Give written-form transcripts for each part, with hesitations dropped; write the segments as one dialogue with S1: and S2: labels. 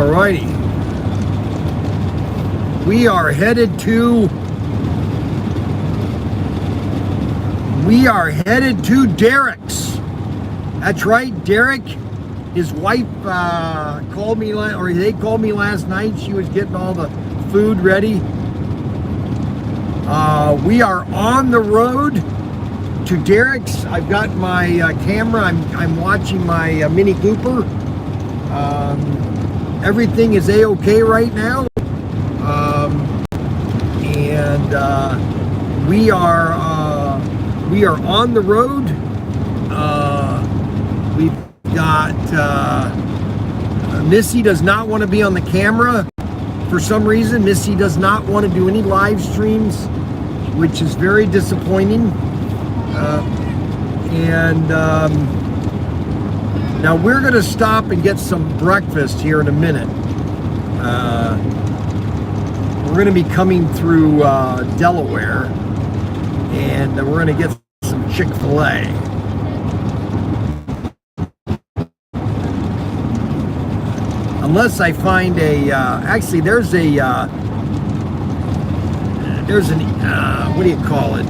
S1: Alrighty. We are headed to Derrick's. That's right, Derrick. His wife called me, or they called me last night. She was getting all the food ready. We are on the road to Derrick's. I've got my camera. I'm watching my Mini Cooper. Everything is a-okay right now, and we are on the road. We've got Missy does not want to be on the camera for some reason. Missy does not want to do any live streams, which is very disappointing. Now we're going to stop and get some breakfast here in a minute. We're going to be coming through Delaware, and we're going to get some Chick-fil-A. Unless I find actually there's an, what do you call it?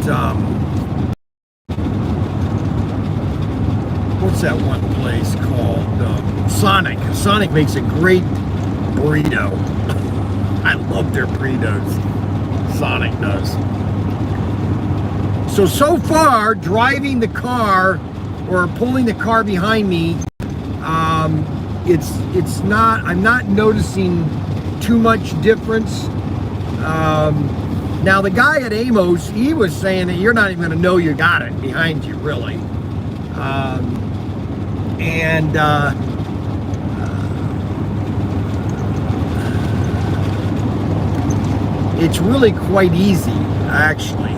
S1: What's that one place called? Sonic. Sonic makes a great burrito. I love their burritos. Sonic does. So far, driving the car or pulling the car behind me, it's not. I'm not noticing too much difference. Now the guy at Amos, he was saying that you're not even going to know you got it behind you, really. It's really quite easy, actually.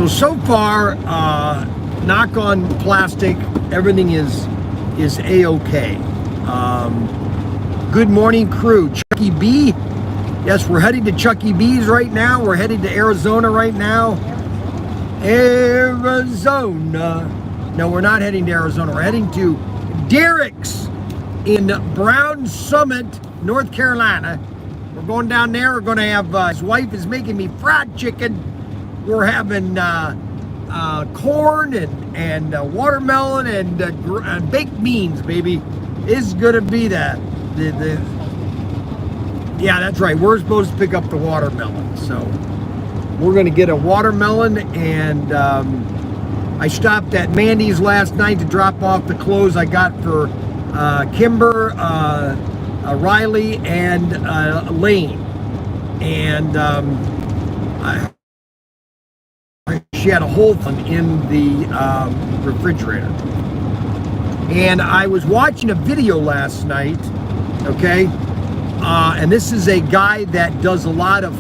S1: So far, knock on plastic, everything is a-okay. Good morning, crew. Chucky B. Yes, we're heading to Chucky B's right now. We're heading to Arizona right now. Arizona. No, we're not heading to Arizona. We're heading to Derrick's in Brown Summit, North Carolina. We're going down there. We're going to have, his wife is making me fried chicken. We're having corn and watermelon and baked beans, baby. It's going to be that. Yeah, that's right. We're supposed to pick up the watermelon. So we're going to get a watermelon, and I stopped at Mandy's last night to drop off the clothes I got for Kimber, Riley, and Lane. And she had a whole thing in the refrigerator. And I was watching a video last night, okay? And this is a guy that does a lot of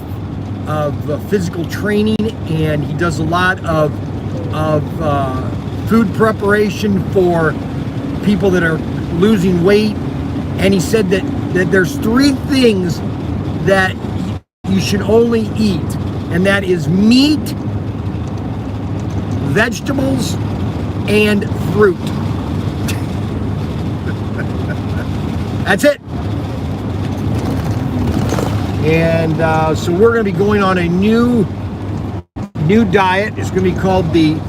S1: physical training, and he does a lot of food preparation for people that are losing weight. And he said that there's 3 things that you should only eat, and that is meat, vegetables, and fruit. That's it. And so we're going to be going on a new diet. It's going to be called the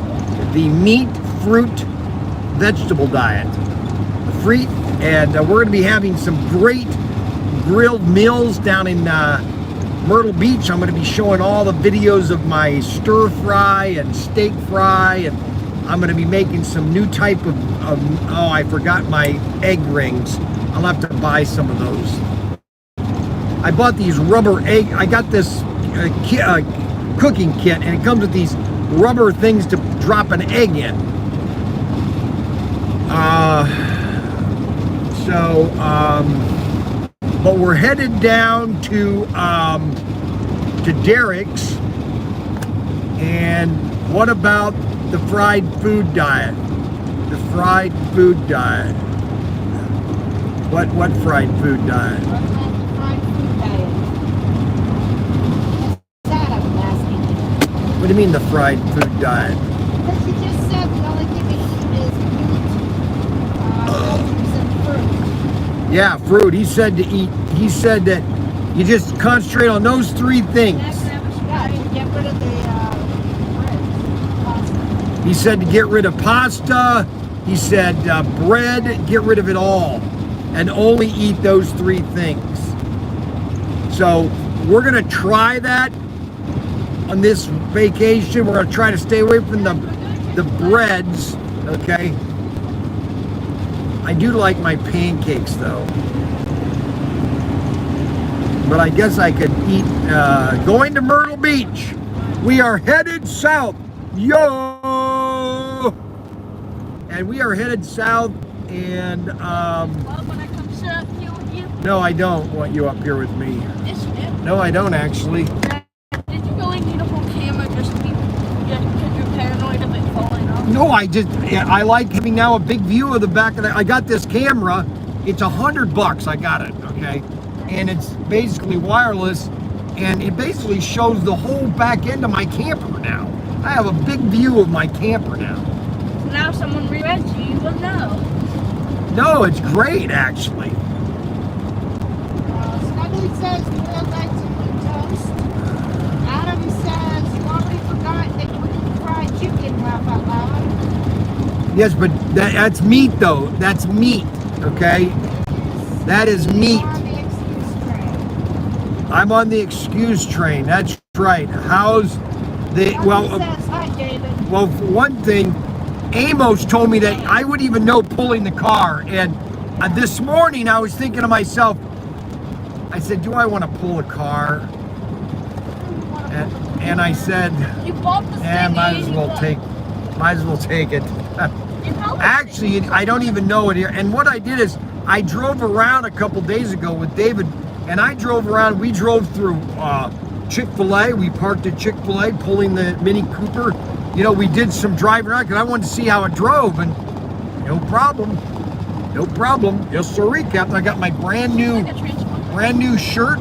S1: meat, fruit, vegetable diet. Free, and we're going to be having some great grilled meals down in Myrtle Beach. I'm going to be showing all the videos of my stir fry and steak fry, and I'm going to be making some new type of oh, I forgot my egg rings. I'll have to buy some of those. I bought these rubber egg. I got this cooking kit, and it comes with these rubber things to drop an egg in. But we're headed down to Derrick's. And what about the fried food diet? The fried food diet. What fried food diet? What do you mean the fried food diet?
S2: Because you just said the only thing they eat is meat, veggies, and fruit.
S1: Yeah, fruit. He said to eat. He said that you just concentrate on those three things.
S2: Yeah, to get rid of the bread, pasta.
S1: He said to get rid of pasta. He said bread, get rid of it all, and only eat those three things. So we're gonna try that on this vacation. We're gonna try to stay away from the breads. Okay. I do like my pancakes though. But I guess I could eat, going to Myrtle Beach. We are headed south. Yo! And we are headed south and,
S3: When I come sit up here with you?
S1: no, I don't want you up here with me.
S3: Yes, you do.
S1: No, I don't actually.
S3: Did you really need a whole camera just because you're paranoid of it falling off?
S1: No, I like having now a big view of the back of the, I got this camera. It's $100, I got it, okay? And it's basically wireless, and it basically shows the whole back end of my camper now. I have a big view of my camper now.
S3: So now someone reread you will know.
S1: No, it's great actually.
S2: Snuggly says grilled eggs and meat toast. Adam says you already forgot that you would eat fried chicken, laugh out loud.
S1: Yes, but that's meat though. That's meat, okay? That is meat. I'm on the excuse train. That's right. How's the, well,
S2: Says, hi, David.
S1: well, for one thing, Amos told me that I wouldn't even know pulling the car. And this morning I was thinking to myself, I said, do I want to pull a car? And I said,
S3: You bought the thing.
S1: might as well take it. Actually, I don't even know it here. And what I did is I drove around a couple days ago with David, and I drove around. We drove through Chick-fil-A. We parked at Chick-fil-A, pulling the Mini Cooper. You know, we did some driving around because I wanted to see how it drove, and no problem. No problem. Yes, sir, recap. I got my brand new shirt.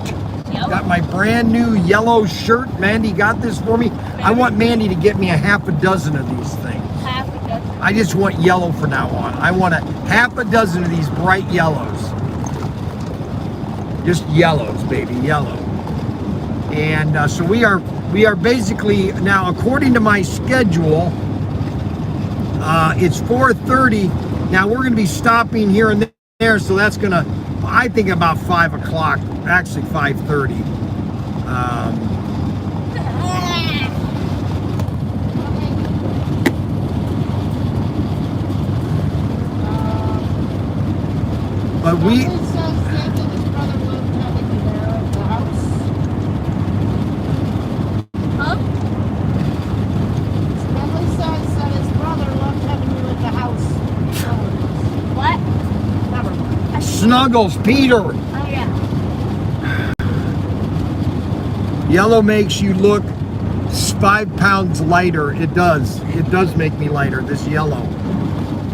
S1: Got my brand new yellow shirt. Mandy got this for me. I want Mandy to get me a half a dozen of these things.
S3: Half a dozen.
S1: I just want yellow from now on. I want a half a dozen of these bright yellows. Just yellows, baby, yellow. And so we are basically now, according to my schedule, it's 4:30. Now we're going to be stopping here and there, so that's going to, I think, about 5 o'clock. Actually, 5:30. But we. Snuggles, Peter.
S3: Oh, yeah.
S1: Yellow makes you look 5 pounds lighter. It does. It does make me lighter, this yellow.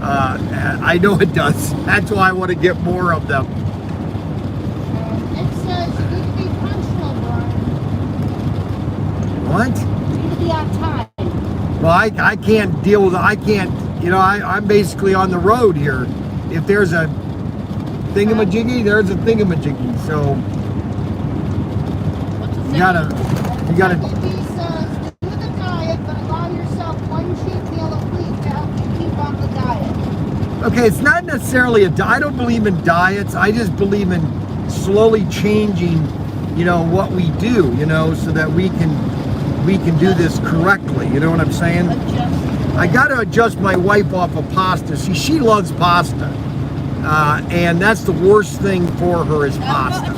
S1: I know it does. That's why I want to get more of them.
S2: It says you need to be punctual, Bryan.
S1: What?
S2: You need to be on time.
S1: Well, I can't deal with it. I can't, you know, I'm basically on the road here. If there's a thingamajiggy, there's a thingamajiggy. So you gotta.
S2: He says do the diet, but allow yourself one cheat meal a week to help you keep on the diet.
S1: Okay, it's not necessarily a diet. I don't believe in diets. I just believe in slowly changing, you know, what we do, you know, so that we can do this correctly. You know what I'm saying? I got to adjust my wife off of pasta. See, she loves pasta. And that's the worst thing for her is pasta.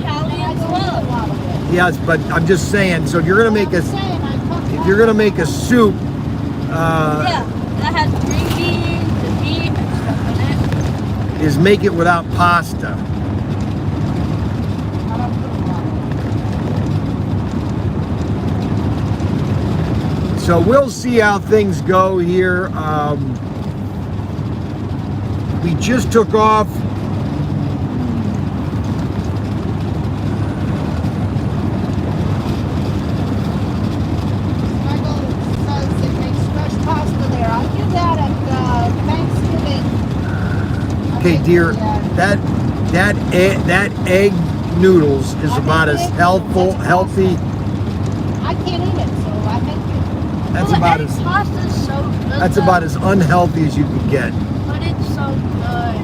S1: Yes, but I'm just saying. So if you're gonna make a soup,
S3: Yeah, that has green beans and meat and stuff in it.
S1: is make it without pasta. So we'll see how things go here. We just took off. Okay, dear, that egg noodles is about as healthy.
S2: I can't eat it, so I make it.
S1: That's
S3: Well,
S1: about
S3: the egg
S1: as
S3: pasta is so good.
S1: that's about as unhealthy as you can get.
S3: But it's so good.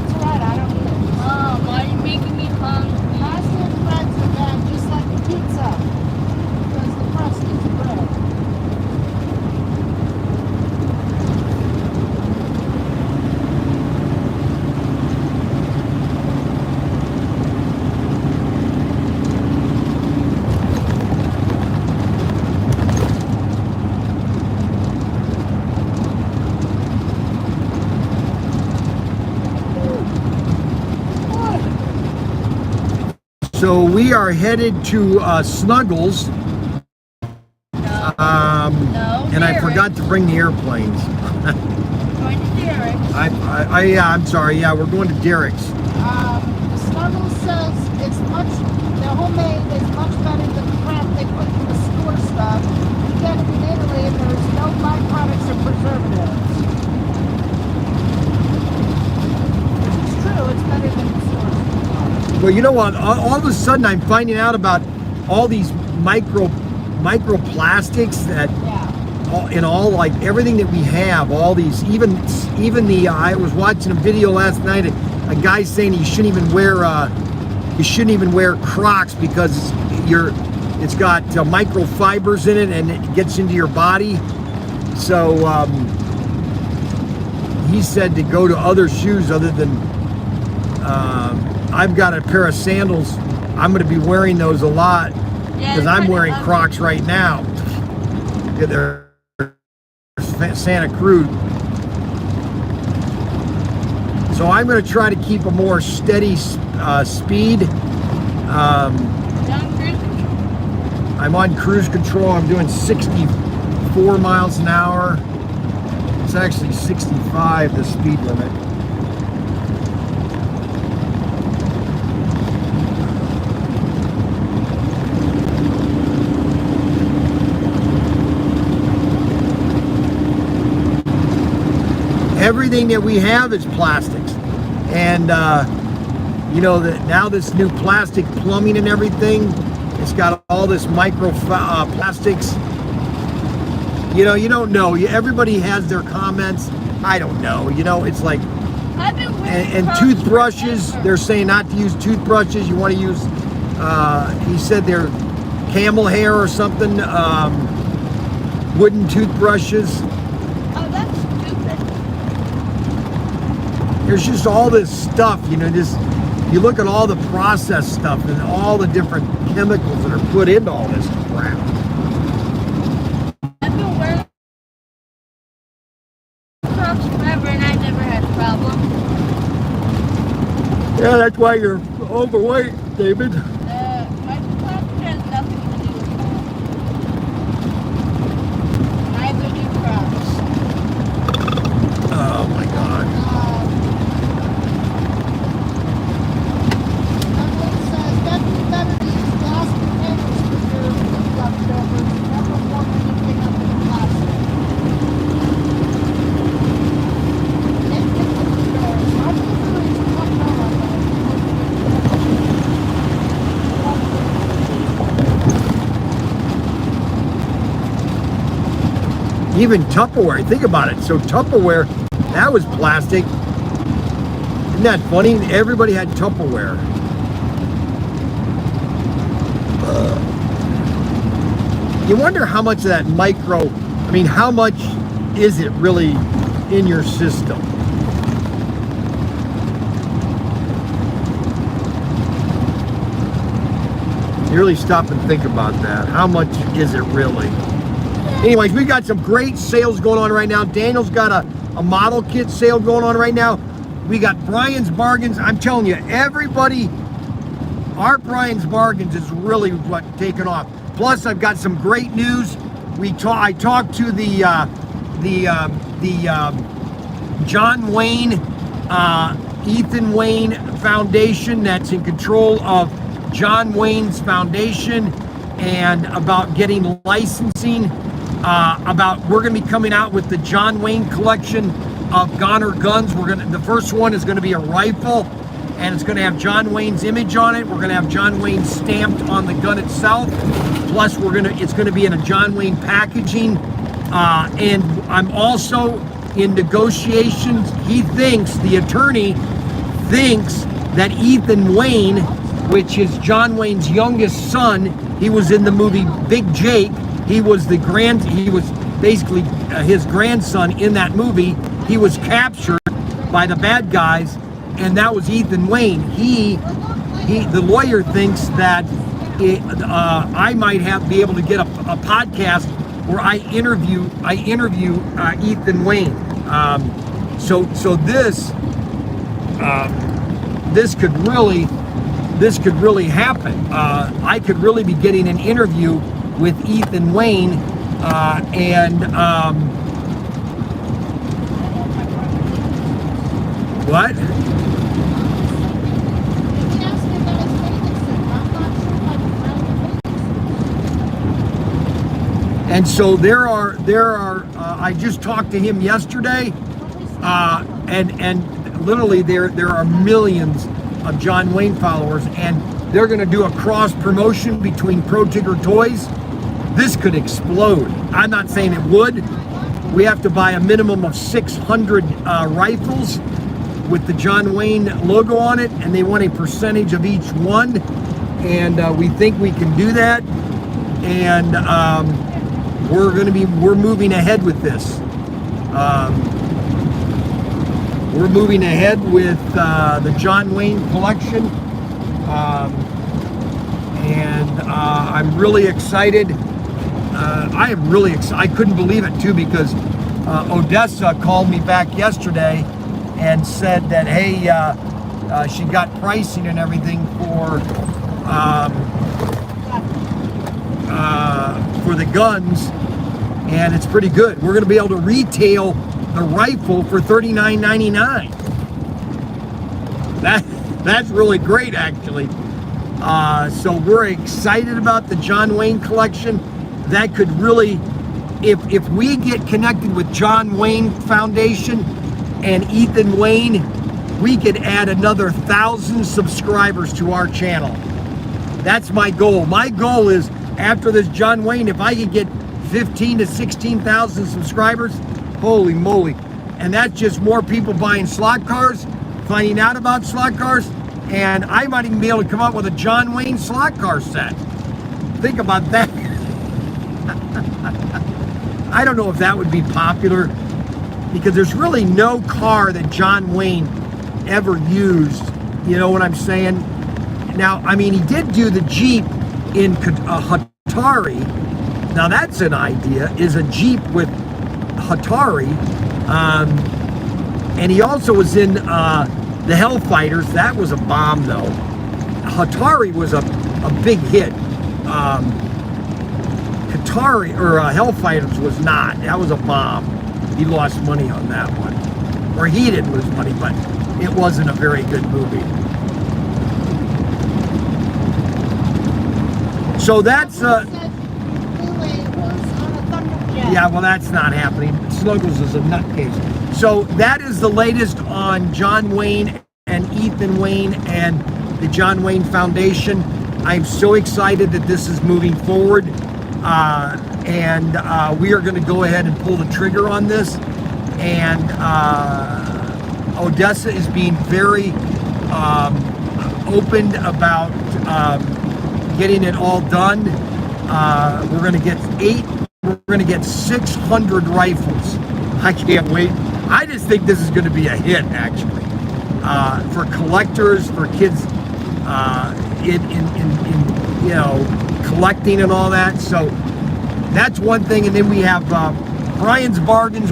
S2: It's alright, I don't eat it.
S3: Mom, why are you making me hungry?
S2: Pasta and breads are bad, just like the pizza. Because the crust is bread.
S1: So we are headed to Snuggles,
S3: No.
S1: and I forgot to bring the airplanes.
S3: Going to Derrick's.
S1: I'm sorry. Yeah, we're going to Derrick's.
S2: Snuggles says it's much, the homemade is much better than the crap they put in the store stuff. You get it in Italy and there's no byproducts or preservatives. It's true, it's better than the store stuff.
S1: Well, you know what? All of a sudden, I'm finding out about all these microplastics that in all, like everything that we have. All these, even the. I was watching a video last night. A guy saying you shouldn't even wear Crocs because it's got microfibers in it and it gets into your body. So he said to go to other shoes other than. I've got a pair of sandals. I'm going to be wearing those a lot because I'm wearing Crocs right now. They're Santa Cruz. So I'm going to try to keep a more steady speed. I'm on cruise control. I'm doing 64 miles an hour. It's actually 65, the speed limit. Everything that we have is plastics, and you know that now this new plastic plumbing and everything, it's got all this plastics. You know, you don't know. Everybody has their comments. I don't know. You know, it's like and toothbrushes. They're saying not to use toothbrushes. You want to use. He said they're camel hair or something. Wooden toothbrushes. There's just all this stuff, you know, you look at all the processed stuff and all the different chemicals that are put into all this crap.
S3: I've been wearing Crocs forever and I never had a problem.
S1: Yeah, that's why you're overweight, David.
S3: My plastic has nothing to do with that. Neither do Crocs.
S1: Oh my God. Even Tupperware, think about it. So Tupperware, that was plastic. Isn't that funny? Everybody had Tupperware. You wonder how much of that how much is it really in your system? You really stop and think about that. How much is it really? Anyways, we got some great sales going on right now. Daniel's got a model kit sale going on right now. We got Bryan's Bargains. I'm telling you, everybody, our Bryan's Bargains is really what taking off. Plus, I've got some great news. I talked to the John Wayne, Ethan Wayne Foundation that's in control of John Wayne's Foundation, and about getting licensing. We're going to be coming out with the John Wayne collection of Goner guns. The first one is gonna be a rifle, and it's gonna have John Wayne's image on it. We're gonna have John Wayne stamped on the gun itself. Plus, it's gonna be in a John Wayne packaging. And I'm also in negotiations. The attorney thinks that Ethan Wayne, which is John Wayne's youngest son, he was in the movie Big Jake. He was basically his grandson in that movie. He was captured by the bad guys, and that was Ethan Wayne. The lawyer thinks that I might be able to get a podcast where I interview Ethan Wayne. So this could really happen. I could really be getting an interview with Ethan Wayne, what? And so there are. I just talked to him yesterday, and literally there are millions of John Wayne followers, and they're going to do a cross promotion between ProTinkerToys. This could explode. I'm not saying it would. We have to buy a minimum of 600 rifles with the John Wayne logo on it, and they want a percentage of each one, and we think we can do that. And we're moving ahead with this. We're moving ahead with the John Wayne collection, and I'm really excited. I am really excited. I couldn't believe it too, because Odessa called me back yesterday and said that, hey, she got pricing and everything for the guns, and it's pretty good. We're going to be able to retail the rifle for $39.99. That's really great, actually. So we're excited about the John Wayne collection. That could really, if we get connected with John Wayne Foundation and Ethan Wayne, we could add another 1,000 subscribers to our channel. That's my goal. My goal is, after this John Wayne, if I could get 15 to 16,000 subscribers, holy moly. And that's just more people buying slot cars, finding out about slot cars, and I might even be able to come up with a John Wayne slot car set. Think about that. I don't know if that would be popular, because there's really no car that John Wayne ever used. You know what I'm saying? Now, I mean, he did do the Jeep in Hatari. Now that's an idea, is a Jeep with Hatari. And he also was in the Hellfighters. That was a bomb, though. Hatari was a big hit. Hatari, or Hellfighters, was not. That was a bomb. He lost money on that one. Or he didn't lose money, but it wasn't a very good movie. So that's yeah, well, that's not happening. Snuggles is a nutcase. So that is the latest on John Wayne and Ethan Wayne and the John Wayne Foundation. I'm so excited that this is moving forward, and we are going to go ahead and pull the trigger on this. And Odessa is being very open about getting it all done. We're going to get 600 rifles. I can't wait. I just think this is going to be a hit, actually, for collectors, for kids, in collecting and all that. So that's one thing. And then we have Bryan's Bargains,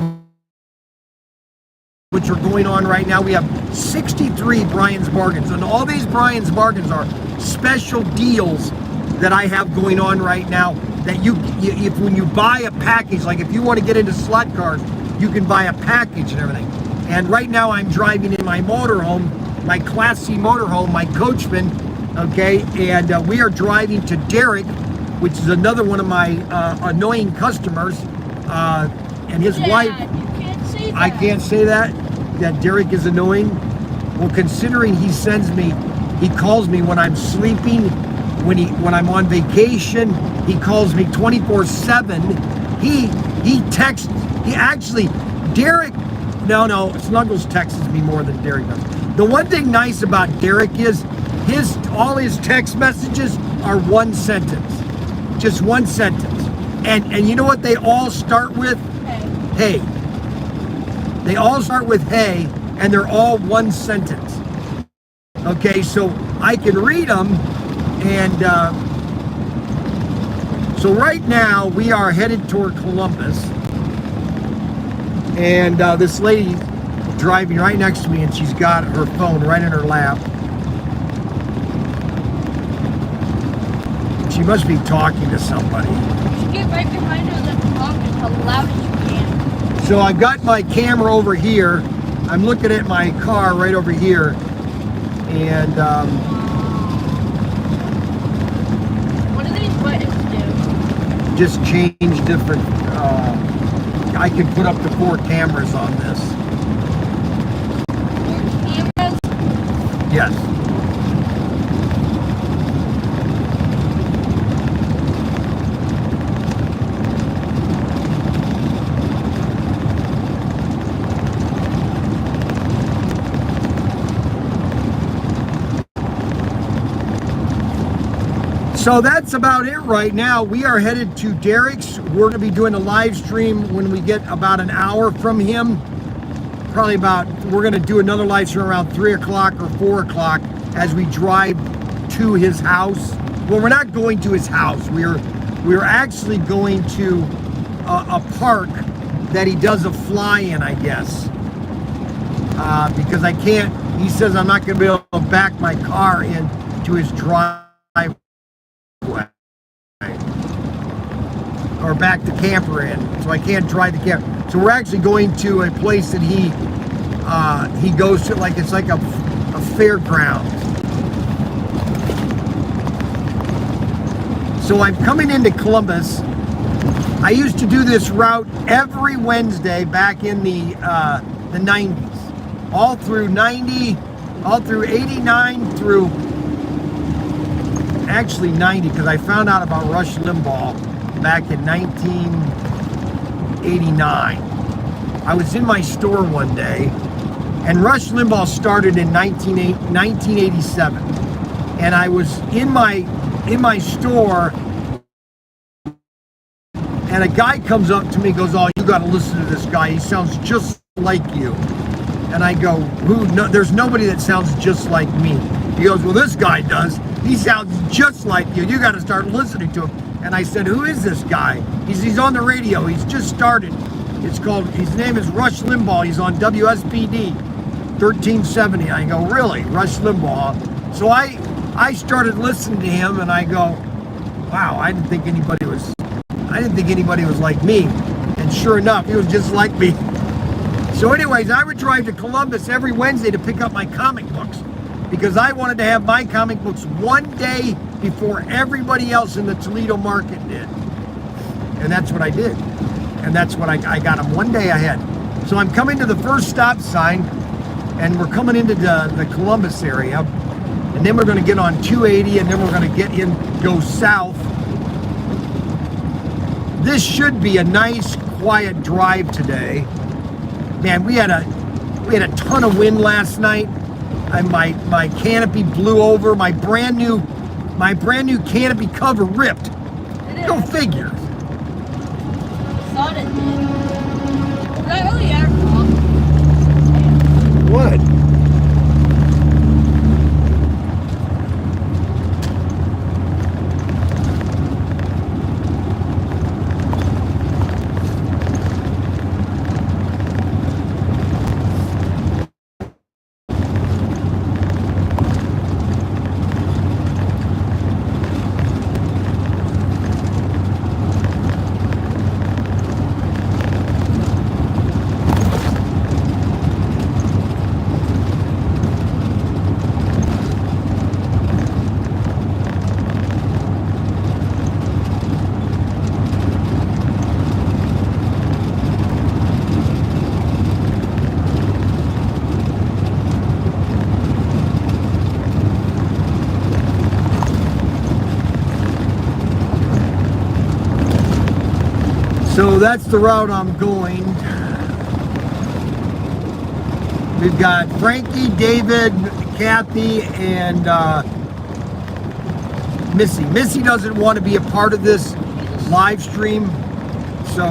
S1: which are going on right now. We have 63 Bryan's Bargains, and all these Bryan's Bargains are special deals that I have going on right now, that if when you buy a package, like if you want to get into slot cars, you can buy a package and everything. And right now I'm driving in my motorhome, my Class C motorhome, my Coachman, okay, and we are driving to Derrick, which is another one of my annoying customers, and his wife.
S3: You can't see say that.
S1: I can't say that Derrick is annoying. Well, considering he calls me when I'm sleeping, when I'm on vacation, he calls me 24/7. He texts. Derrick. No, Snuggles texts me more than Derrick does. The one thing nice about Derrick is all his text messages are one sentence, just one sentence, and you know what they all start with? Hey. They all start with hey, and they're all one sentence. Okay, so I can read them, and so right now we are headed toward Columbus, and this lady driving right next to me, and she's got her phone right in her lap. She must be talking to somebody.
S3: You should get right behind her and talk as loud as you can.
S1: So I've got my camera over here. I'm looking at my car right over here, and
S3: what do these buttons do?
S1: just change different. I can put up to 4 cameras on this.
S3: Cameras?
S1: Yes. So that's about it right now. We are headed to Derrick's. We're going to be doing a live stream when we get about an hour from him. We're going to do another live stream around 3 o'clock or 4 o'clock as we drive to his house. Well, we're not going to his house. We're actually going to a park that he does a fly in, I guess. Because I can't, he says I'm not going to be able to back my car into his driveway. Or back the camper in, so I can't drive the camper. So we're actually going to a place that he goes to, like it's like a fairground. So I'm coming into Columbus. I used to do this route every Wednesday back in the 90s, all through 90, all through 89 through. Actually 90, because I found out about Rush Limbaugh back in 1989. I was in my store one day, and Rush Limbaugh started in 1987, and I was in my store, and a guy comes up to me, goes, "Oh, you got to listen to this guy. He sounds just like you." And I go, "Who? No, there's nobody that sounds just like me." He goes, "Well, this guy does. He sounds just like you. You got to start listening to him." And I said, "Who is this guy?" He's on the radio. He's just started. His name is Rush Limbaugh. He's on WSPD 1370. I go, "Really? Rush Limbaugh?" So I started listening to him, and I go, "Wow, I didn't think anybody was like me." And sure enough, he was just like me. So anyways, I would drive to Columbus every Wednesday to pick up my comic books, because I wanted to have my comic books one day before everybody else in the Toledo market did. And that's what I did. And that's what I got them one day ahead. So I'm coming to the first stop sign, and we're coming into the Columbus area. And then we're going to get on 280, and then we're going to go south. This should be a nice, quiet drive today. Man, we had a ton of wind last night. My canopy blew over. My brand new canopy cover ripped. Go figure.
S3: Thought it did. Was that really our fault?
S1: What? So that's the route I'm going. We've got Frankie, David, Kathy, and Missy. Missy doesn't want to be a part of this live stream, so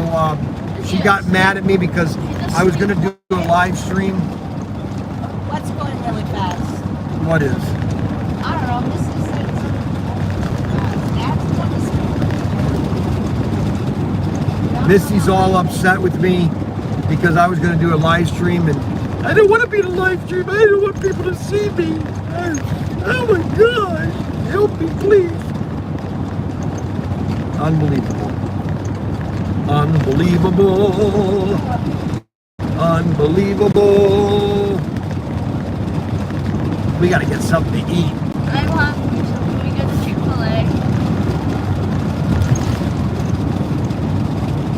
S1: she got mad at me because I was going to do a live stream.
S2: What's going really fast?
S1: What is?
S2: I don't know. This is
S1: Missy's all upset with me because I was going to do a live stream, and I don't want to be in a live stream. I don't want people to see me. Oh my gosh. Help me, please. Unbelievable. Unbelievable. Unbelievable. We got to get something to eat.
S3: I'm hungry, so we get the Chick-fil-A.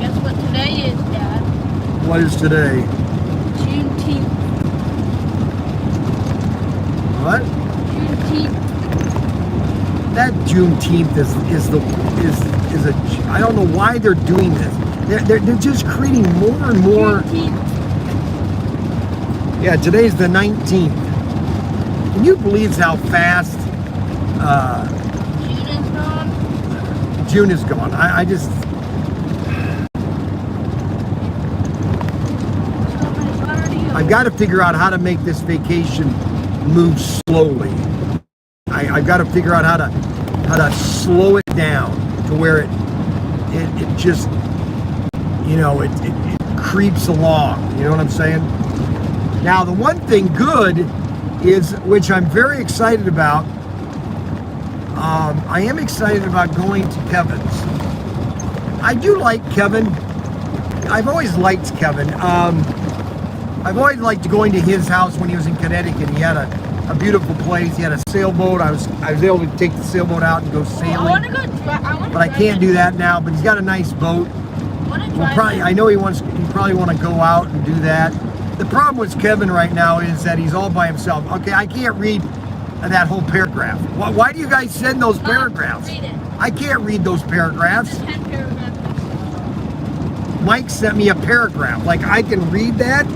S3: Guess what today is, Dad?
S1: What is today?
S3: Juneteenth.
S1: What?
S3: Juneteenth.
S1: That Juneteenth is a, I don't know why they're doing this. They're just creating more and more.
S3: Juneteenth.
S1: Yeah, today's the 19th. Can you believe how fast
S3: June is gone.
S1: June is gone? I just, I've got to figure out how to make this vacation move slowly. I've got to figure out how to slow it down to where it just, you know, it creeps along. You know what I'm saying? Now, the one thing good is, which I'm very excited about, I am excited about going to Kevin's. I do like Kevin. I've always liked Kevin. I've always liked going to his house when he was in Connecticut. He had a beautiful place. He had a sailboat. I was able to take the sailboat out and go sailing.
S3: I want to go
S1: but I can't do that now. But he's got a nice boat. I know he probably want to go out and do that. The problem with Kevin right now is that he's all by himself. Okay, I can't read that whole paragraph. Why do you guys send those paragraphs?
S3: Read it.
S1: I can't read those paragraphs.
S3: 10 paragraphs.
S1: Mike sent me a paragraph. Like, I can read that?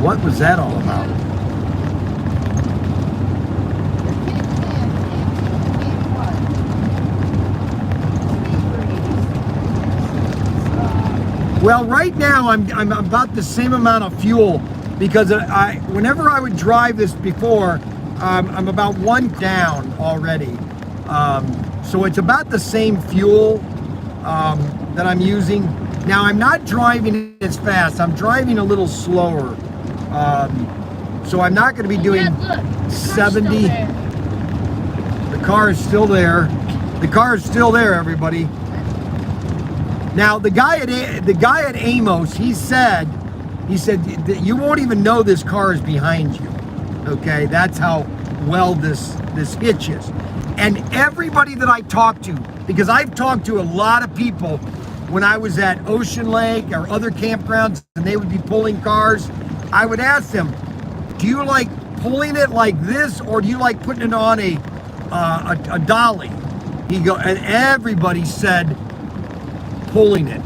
S1: What was that all about? Well, right now I'm about the same amount of fuel because whenever I would drive this before, I'm about one down already. So it's about the same fuel that I'm using. Now I'm not driving as fast. I'm driving a little slower. So I'm not going to be doing 70. The car is still there. The car is still there, everybody. Now the guy at Amos, he said that you won't even know this car is behind you. Okay, that's how well this hitches. And everybody that I talk to, because I've talked to a lot of people when I was at Ocean Lake or other campgrounds, and they would be pulling cars, I would ask them, do you like pulling it like this, or do you like putting it on a dolly? And everybody said pulling it.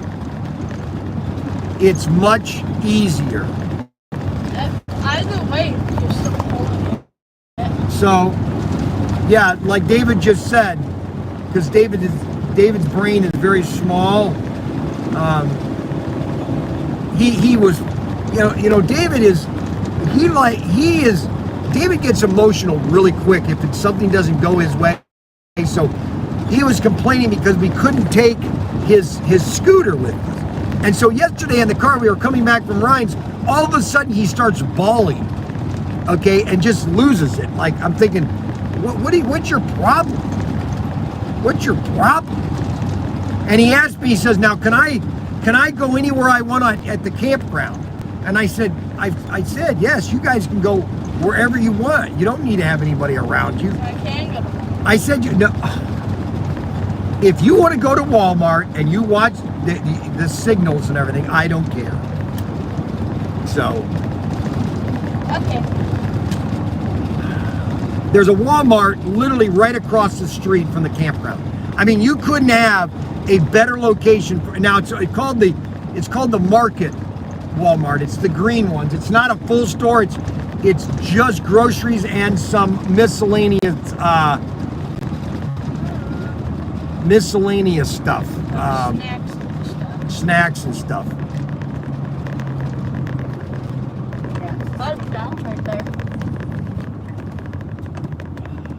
S1: It's much easier.
S3: Either way, you're still holding it.
S1: So, yeah, like David just said, because David's brain is very small. He was, you know, David is, he is David gets emotional really quick if something doesn't go his way. So he was complaining because we couldn't take his scooter with us. And so yesterday in the car, we were coming back from Ryan's, all of a sudden he starts bawling, okay, and just loses it. Like, I'm thinking, what's your problem? What's your problem? And he asked me, he says, now can I go anywhere I want at the campground? And I said, I said, yes, you guys can go wherever you want. You don't need to have anybody around you.
S3: I can go.
S1: I said, if you want to go to Walmart and you watch the signals and everything, I don't care. So.
S3: Okay.
S1: There's a Walmart literally right across the street from the campground. I mean, you couldn't have a better location. Now it's called the Market Walmart. It's the green ones. It's not a full store. It's just groceries and some miscellaneous stuff. Snacks and stuff.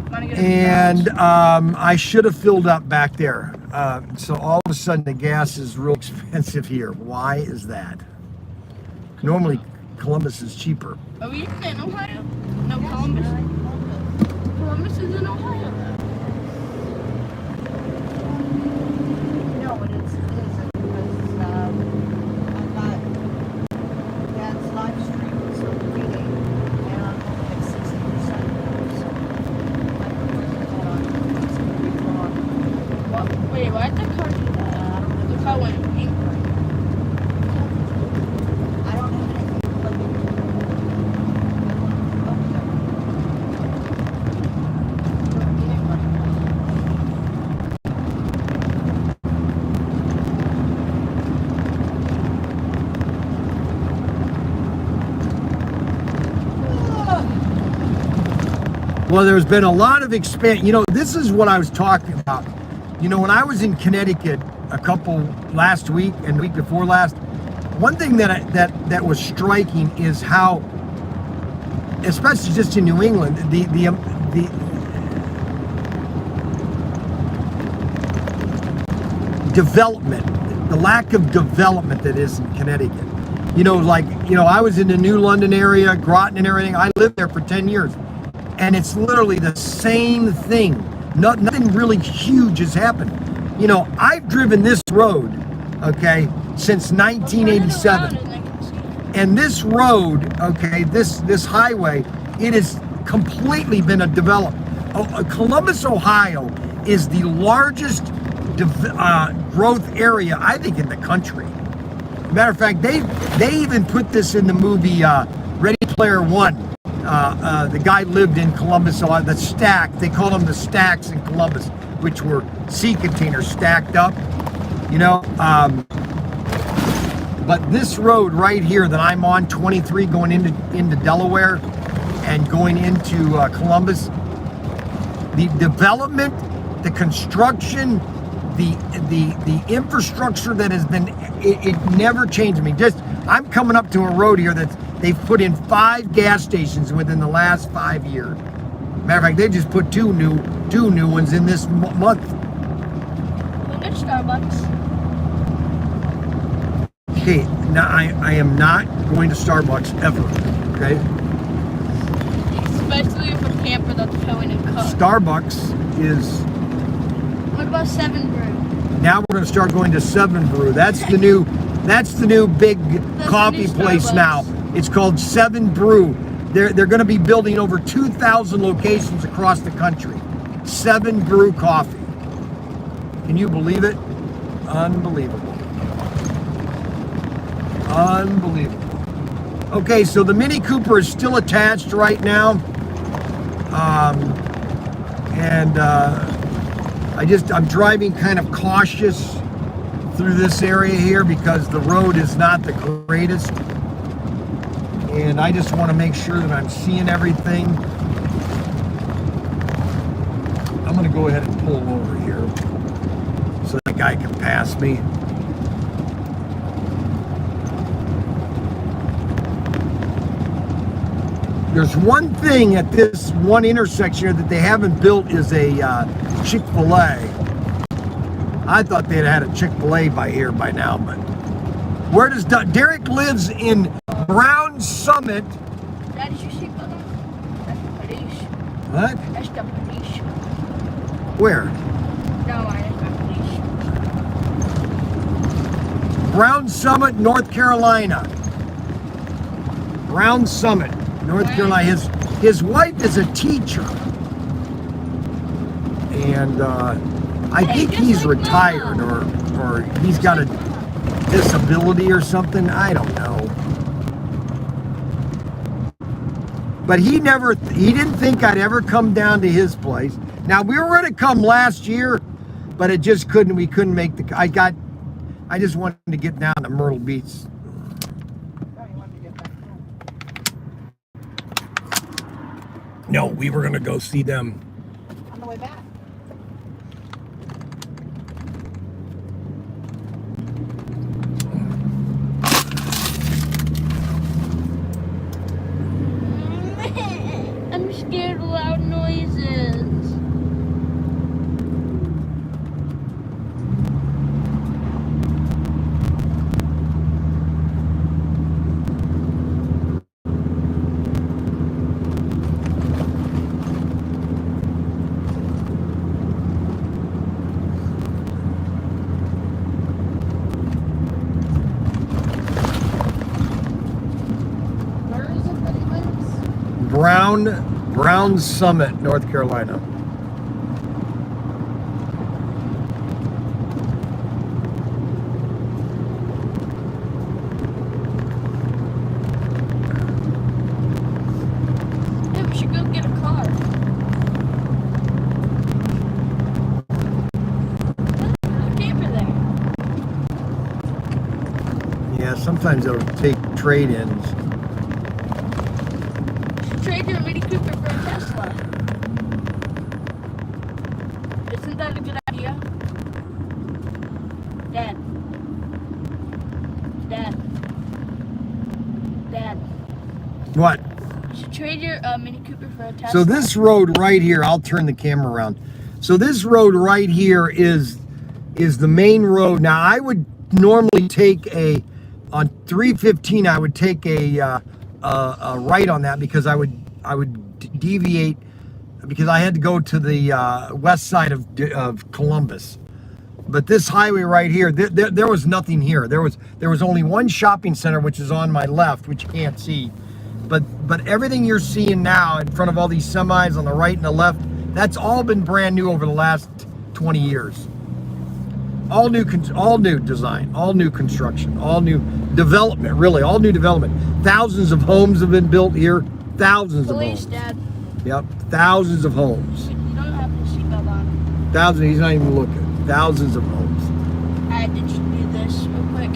S3: Right there.
S1: And I should have filled up back there. So all of a sudden the gas is real expensive here. Why is that? Normally Columbus is cheaper.
S3: Are we in Ohio? No, Columbus. Columbus is in Ohio.
S2: No, it isn't because I got Dad's live stream was over reading and I'm only at 60%. So I put that on. It's going to be long.
S3: What? Wait, why did the car do that? The car went pink.
S2: I don't have anything plugged in.
S1: Well, there's been a lot of You know, this is what I was talking about. You know, when I was in Connecticut last week and the week before last, one thing that was striking is how, especially just in New England, the development, the lack of development that is in Connecticut. You know, like, you know, I was in the New London area, Groton and everything. I lived there for 10 years. And it's literally the same thing. Nothing really huge has happened. You know, I've driven this road, okay, since 1987. And this road, okay, this highway, it has completely been developed. Columbus, Ohio is the largest growth area, I think, in the country. Matter of fact, they even put this in the movie Ready Player One. The guy lived in Columbus, so the stack, they called them the stacks in Columbus, which were sea containers stacked up, you know. But this road right here that I'm on, 23, going into Delaware and going into Columbus, the development, the construction, the infrastructure that has been, it never changed me. Just, I'm coming up to a road here that they've put in 5 gas stations within the last 5 years. Matter of fact, they just put two new ones in this month.
S3: When there's Starbucks.
S1: Okay, now I am not going to Starbucks ever, okay?
S3: Especially if a camper that's going to cook.
S1: Starbucks is...
S3: What about 7 Brew?
S1: Now we're going to start going to 7 Brew. That's the new big coffee place now. It's called 7 Brew. They're going to be building over 2,000 locations across the country. 7 Brew Coffee. Can you believe it? Unbelievable. Unbelievable. Okay, so the Mini Cooper is still attached right now. I'm driving kind of cautious through this area here because the road is not the greatest. And I just want to make sure that I'm seeing everything. I'm going to go ahead and pull over here so that guy can pass me. There's one thing at this one intersection here that they haven't built is a Chick-fil-A. I thought they'd had a Chick-fil-A by here by now, but where does Derrick lives in Brown Summit?
S3: That is your seatbelt on? That's the police.
S1: What?
S3: That's the police.
S1: Where?
S3: No, that's the police.
S1: Brown Summit, North Carolina. Brown Summit, North Carolina. His wife is a teacher, and I think he's retired or he's got a disability or something. I don't know. But he didn't think I'd ever come down to his place. Now we were going to come last year, but it just couldn't. We couldn't make the. I just wanted to get down to Myrtle Beach.
S2: Oh, you wanted to get back home.
S1: No, we were going to go see them.
S2: On the way back.
S3: I'm scared of loud noises.
S2: Where is it that he lives?
S1: Brown Summit, North Carolina.
S3: Hey, we should go get a car. There's a camper there.
S1: Yeah, sometimes they'll take trade-ins.
S3: Trade your Mini Cooper for a Tesla. Isn't that a good idea? Dad.
S1: What?
S3: You should trade your Mini Cooper for a Tesla.
S1: So this road right here, I'll turn the camera around. So this road right here is the main road. Now I would normally take on 315. I would take a right on that because I would deviate because I had to go to the west side of Columbus. But this highway right here, there was nothing here. There was only one shopping center, which is on my left, which you can't see. But everything you're seeing now in front of all these semis on the right and the left, that's all been brand new over the last 20 years. All new design, all new construction, all new development, really, all new development. Thousands of homes have been built here. Thousands
S3: Police,
S1: of homes.
S3: Dad.
S1: Yep, thousands of homes.
S3: You don't have your seatbelt on.
S1: Thousands, he's not even looking. Thousands of homes.
S3: Did you do this real quick?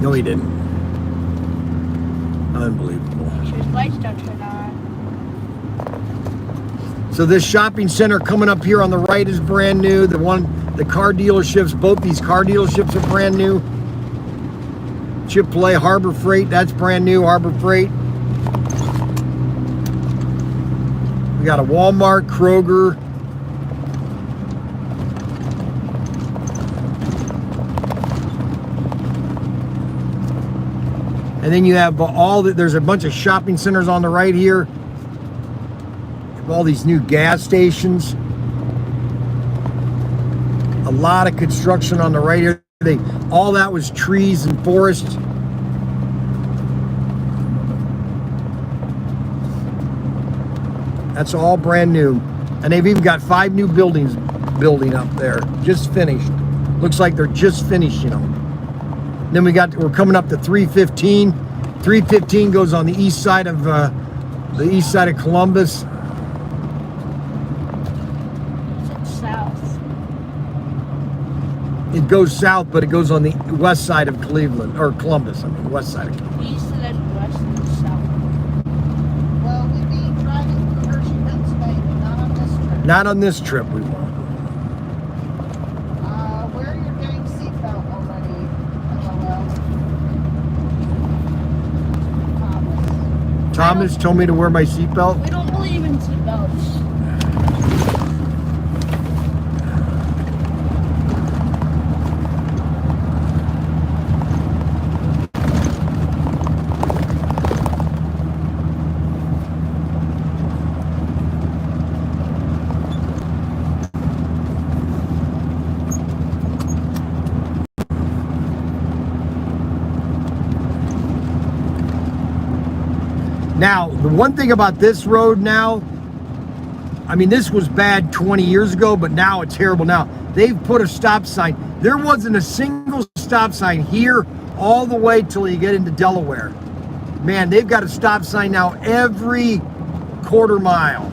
S1: No, he didn't. Unbelievable.
S3: Make sure his lights don't turn on.
S1: So this shopping center coming up here on the right is brand new. The car dealerships, both these car dealerships are brand new. Chick-fil-A, Harbor Freight, that's brand new, Harbor Freight. We got a Walmart, Kroger. And then you have there's a bunch of shopping centers on the right here. All these new gas stations. A lot of construction on the right here. All that was trees and forest. That's all brand new. And they've even got 5 new buildings building up there. Just finished. Looks like they're just finishing them. Then we're coming up to 315. 315 goes on the east side of Columbus.
S3: It's south.
S1: It goes south, but it goes on the west side of Cleveland, or Columbus. I mean, west side of Columbus.
S3: East and then west and south.
S2: Well, we'd be driving through Hershey, Pennsylvania, not on this trip.
S1: Not on this trip, we won't.
S2: Wear your dang seatbelt already, LOL. Thomas.
S1: promise told me to wear my seatbelt.
S3: We don't believe in seatbelts.
S1: Now, the one thing about this road now, I mean, this was bad 20 years ago, but now it's terrible now. They've put a stop sign. There wasn't a single stop sign here all the way till you get into Delaware. Man, they've got a stop sign now every quarter mile.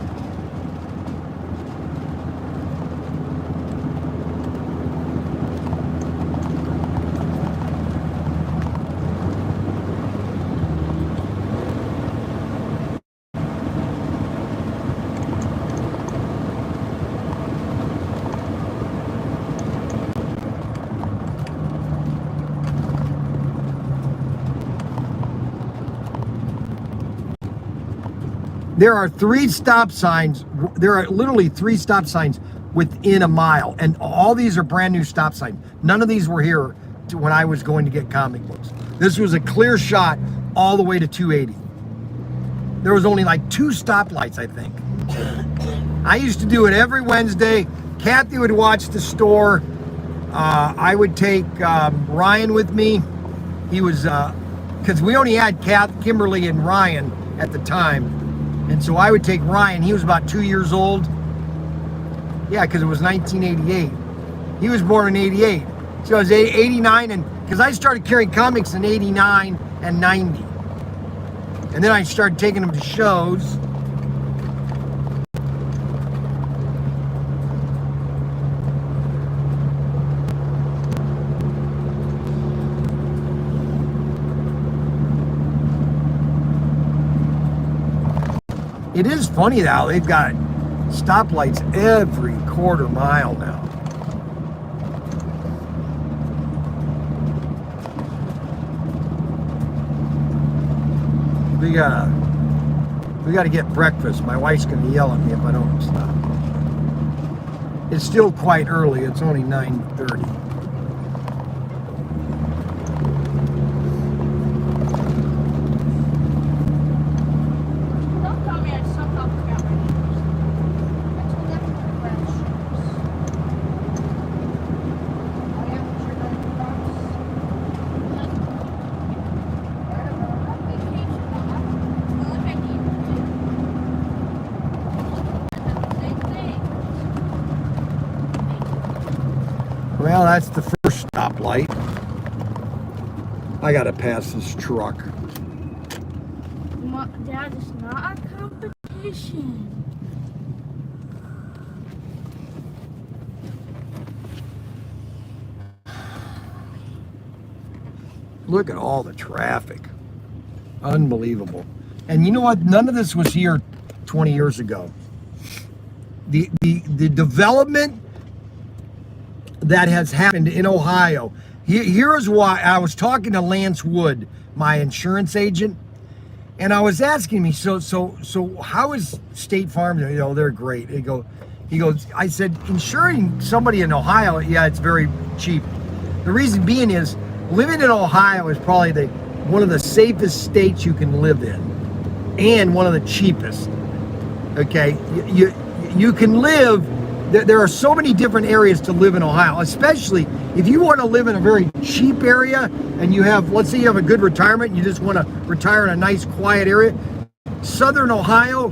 S1: There are 3 stop signs. There are literally 3 stop signs within a mile, and all these are brand new stop signs. None of these were here when I was going to get comic books. This was a clear shot all the way to 280. There was only like 2 stoplights, I think. I used to do it every Wednesday. Kathy would watch the store. I would take Ryan with me. He was, because we only had Kimberly and Ryan at the time. And so I would take Ryan. He was about 2 years old. Yeah, because it was 1988. He was born in 88. So I was 89, and because I started carrying comics in 89 and 90. And then I started taking them to shows. It is funny now, they've got stoplights every quarter mile now. We gotta get breakfast. My wife's gonna yell at me if I don't stop. It's still quite early, it's only 9:30. Well, that's the first stoplight. I gotta pass this truck.
S3: Dad, it's not a competition.
S1: Look at all the traffic. Unbelievable. And you know what? None of this was here 20 years ago. The development that has happened in Ohio. Here is why I was talking to Lance Wood, my insurance agent, and I was asking me, so how is State Farm? You know, they're great. He goes, I said, insuring somebody in Ohio, yeah, it's very cheap. The reason being is living in Ohio is probably one of the safest states you can live in, and one of the cheapest. Okay, you can live. There are so many different areas to live in Ohio, especially if you want to live in a very cheap area and you have, let's say you have a good retirement and you just want to retire in a nice quiet area. Southern Ohio,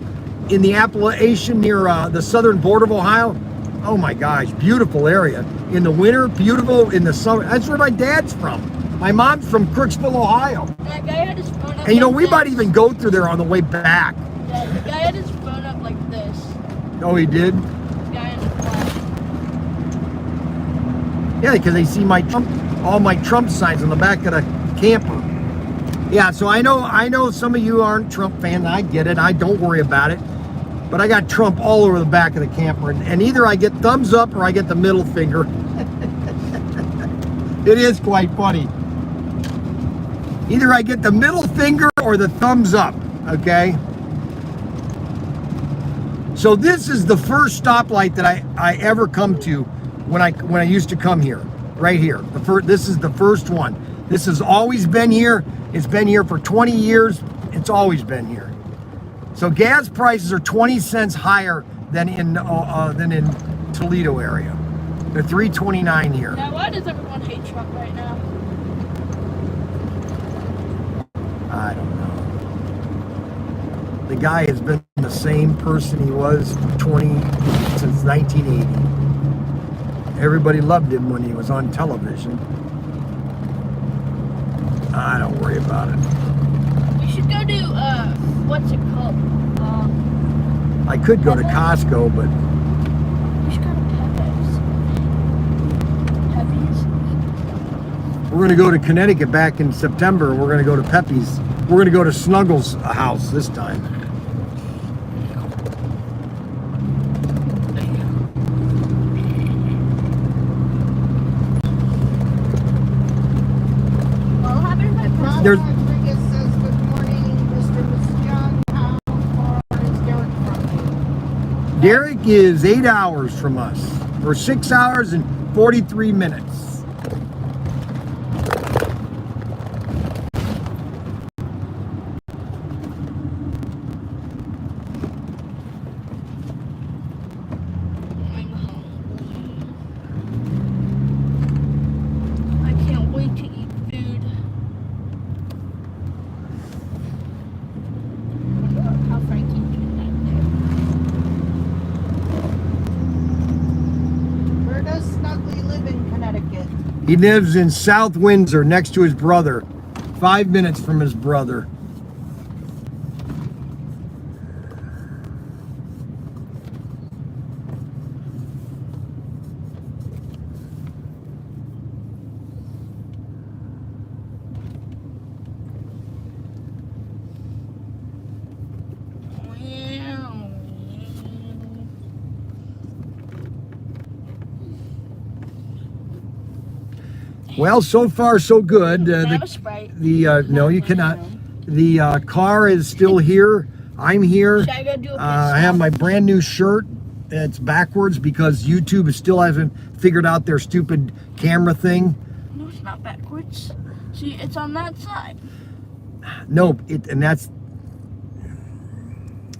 S1: in the Appalachian near the southern border of Ohio, oh my gosh, beautiful area. In the winter, beautiful. In the summer, that's where my dad's from. My mom's from Crooksville, Ohio.
S3: That guy had his phone up.
S1: And you know,
S3: like
S1: we
S3: this.
S1: might even go through there on the way back.
S3: Yeah, the guy had his phone up like this.
S1: Oh, he did?
S3: The guy in the flash.
S1: Yeah, because they see all my Trump signs on the back of the camper. Yeah, so I know some of you aren't Trump fans. I get it. I don't worry about it. But I got Trump all over the back of the camper, and either I get thumbs up or I get the middle finger. It is quite funny. Either I get the middle finger or the thumbs up. Okay. So this is the first stoplight that I ever come to when I used to come here. Right here. This is the first one. This has always been here. It's been here for 20 years. It's always been here. So gas prices are 20 cents higher than in Toledo area. They're $3.29 here.
S3: Now, why does everyone hate Trump right now?
S1: I don't know. The guy has been the same person he was since 1980. Everybody loved him when he was on television. I don't worry about it.
S3: We should go to, what's it called?
S1: I could go to Costco, but
S3: We should go to Pepe's.
S1: we're going to go to Connecticut back in September. We're going to go to Pepe's. We're going to go to Snuggles' house this time. There's,
S2: Rodriguez says, good morning, Mr. and Mrs. Young. How far is Derrick from you?
S1: Derrick is 8 hours from us, or 6 hours and 43 minutes.
S3: I can't wait to eat food. How Frankie did that there.
S2: Where does Snuggly live in Connecticut?
S1: He lives in South Windsor next to his brother, 5 minutes from his brother. Well, so far so good.
S3: Can I have a Sprite?
S1: No, you cannot. The car is still here. I'm here.
S3: Should I go do a pit
S1: I have my brand new shirt. It's backwards because YouTube still hasn't figured out their stupid camera thing.
S3: No, it's not backwards. See, it's on that side.
S1: No, and that's.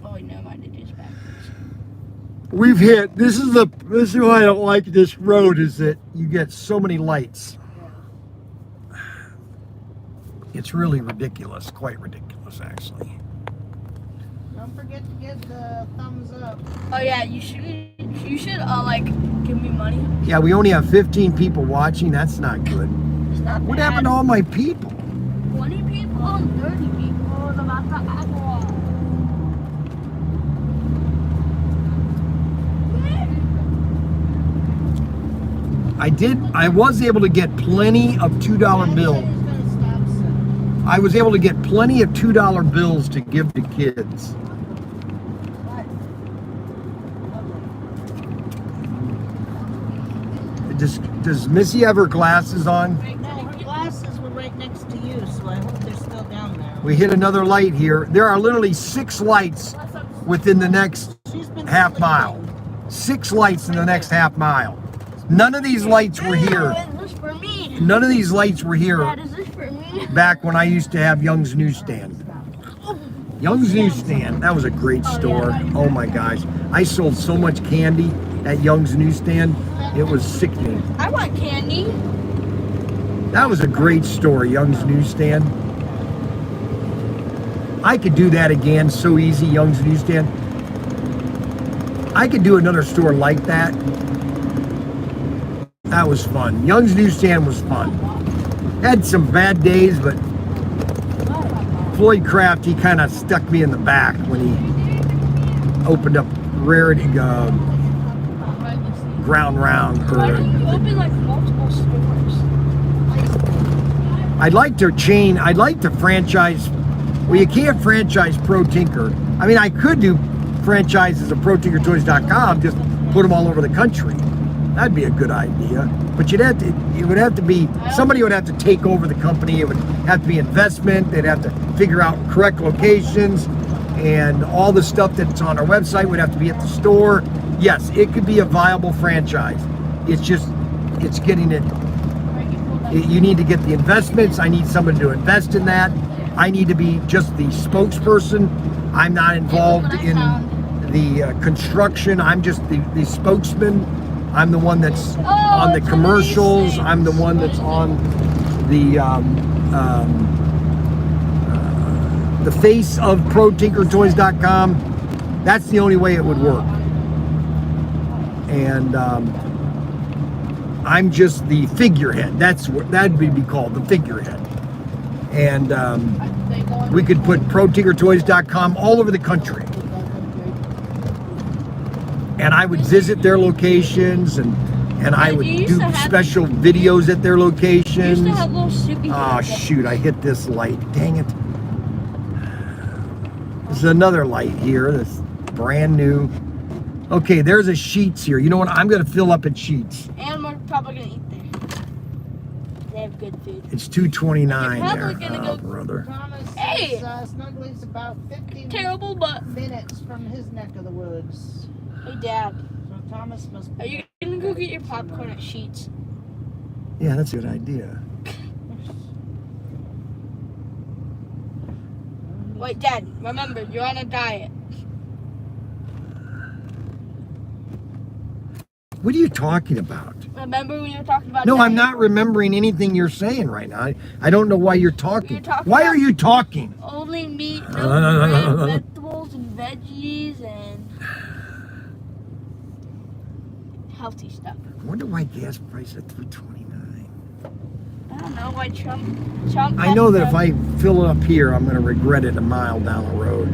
S3: Oh, wait, never mind. It is backwards.
S1: We've hit. This is why I don't like this road. Is that you get so many lights. It's really ridiculous. Quite ridiculous, actually.
S2: Don't forget to give the thumbs up.
S3: Oh yeah, you should like give me money.
S1: Yeah, we only have 15 people watching. That's not good.
S3: It's not
S1: What
S3: bad.
S1: happened to all my people?
S3: 20 people and 30 people is about the apple.
S1: I was able to get plenty of $2 bills.
S2: He's gonna stop soon.
S1: I was able to get plenty of $2 bills to give to kids.
S2: What?
S1: Does Missy have her glasses on?
S2: No, her glasses were right next to you, so I hope they're still down there.
S1: We hit another light here. There are literally 6 lights within the next
S2: She's been
S1: half
S2: sleeping.
S1: mile. 6 lights in the next half mile. None of these lights were here.
S3: Is this for me?
S1: None of these lights were here
S3: Dad, is this for me?
S1: back when I used to have Young's Newsstand. Young's Newsstand, that was a great store. Oh my gosh. I sold so much candy at Young's Newsstand. It was sickening.
S3: I want candy.
S1: That was a great store, Young's Newsstand. I could do that again so easy, Young's Newsstand. I could do another store like that. That was fun. Young's Newsstand was fun. Had some bad days, but Floyd Kraft, he kind of stuck me in the back when he opened up Rarity Ground Round.
S3: Why don't you open like multiple stores?
S1: I'd like to franchise. Well, you can't franchise ProTinker. I mean, I could do franchises of ProTinkerToys.com, just put them all over the country. That'd be a good idea. But it would have to be, somebody would have to take over the company. It would have to be investment. They'd have to figure out correct locations, and all the stuff that's on our website would have to be at the store. Yes, it could be a viable franchise. It's just, it's getting it. You need to get the investments. I need somebody to invest in that. I need to be just the spokesperson. I'm not involved in the construction. I'm just the spokesman. I'm the one that's on the commercials. I'm the one that's on the face of ProTinkerToys.com. That's the only way it would work. And I'm just the figurehead. That's what that would be called, the figurehead. And we could put ProTinkerToys.com all over the country. And I would visit their locations, and I would do special videos at their locations.
S3: You used to have little superheroes.
S1: Oh shoot, I hit this light. Dang it. There's another light here that's brand new. Okay, there's a Sheets here. You know what? I'm going to fill up at Sheets.
S3: And we're probably going to eat there. They have good food.
S1: It's $2.29
S3: You're probably
S1: there.
S3: gonna
S1: Oh,
S3: go-
S1: brother.
S2: Thomas
S3: Hey!
S2: is, Snuggly's about 15
S3: Terrible, but...
S2: minutes from his neck of the woods.
S3: Hey, Dad.
S2: So Thomas must be...
S3: Are you going to go get your popcorn at Sheets?
S1: Yeah, that's a good idea.
S3: Wait, Dad, remember, you're on a diet.
S1: What are you talking about?
S3: Remember when you were talking about
S1: No, I'm
S3: diet?
S1: not remembering anything you're saying right now. I don't know why you're talking.
S3: You're talking
S1: Why
S3: about-
S1: are you talking?
S3: Only meat, no bread, vegetables, and veggies, and healthy stuff.
S1: I wonder why gas price at $3.29.
S3: I don't know why Trump
S1: I know that if I fill it up here, I'm going to regret it a mile down the road.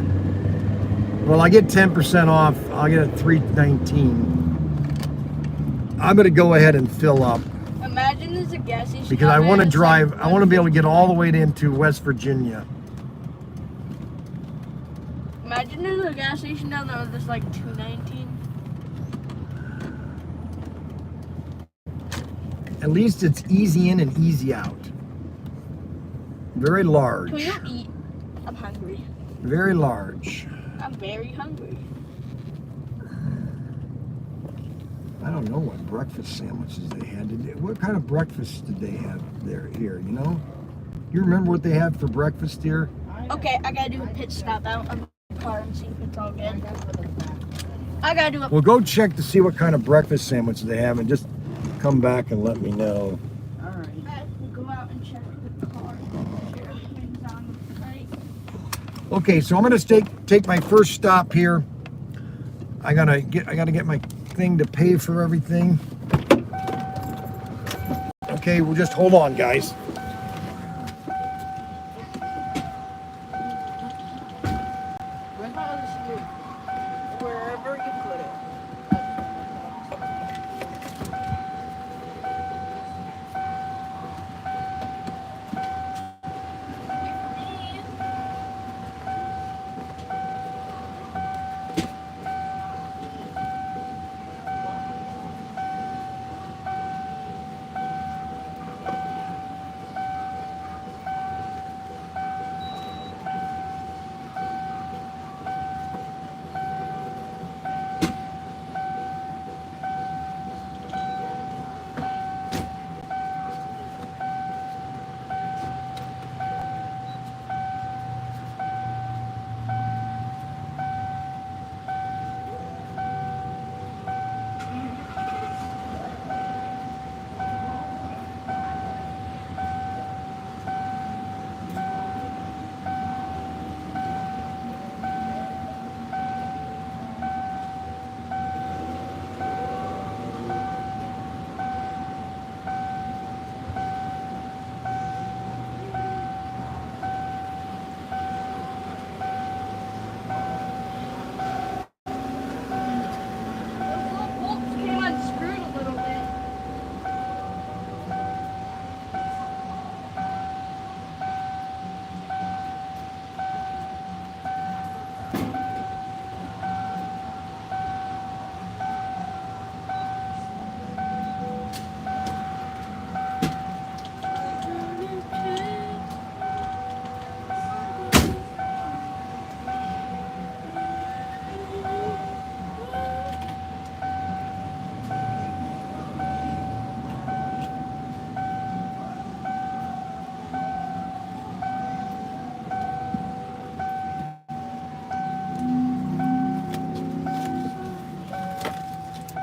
S1: Well, I get 10% off. I'll get it $3.19. I'm going to go ahead and fill up
S3: Imagine there's a gas station
S1: because I
S3: down
S1: want to
S3: there, it's
S1: drive.
S3: like
S1: I want to be able to get all the way into West Virginia.
S3: Imagine there's a gas station down there that's like $2.19.
S1: At least it's easy in and easy out. Very large.
S3: Can you eat? I'm hungry.
S1: Very large.
S3: I'm very hungry.
S1: I don't know what breakfast sandwiches they had. What kind of breakfast did they have there here, you know? You remember what they had for breakfast here?
S3: Okay, I gotta do a pit stop out of the car and see if it's all good. I gotta do a
S1: Well, go check to see what kind of breakfast sandwiches they have and just come back and let me know.
S2: Alright.
S3: We'll go out and check the car and make sure everything's on right.
S1: Okay, so I'm gonna take my first stop here. I gotta get my thing to pay for everything. Okay, we'll just hold on, guys.
S2: Wherever you put it.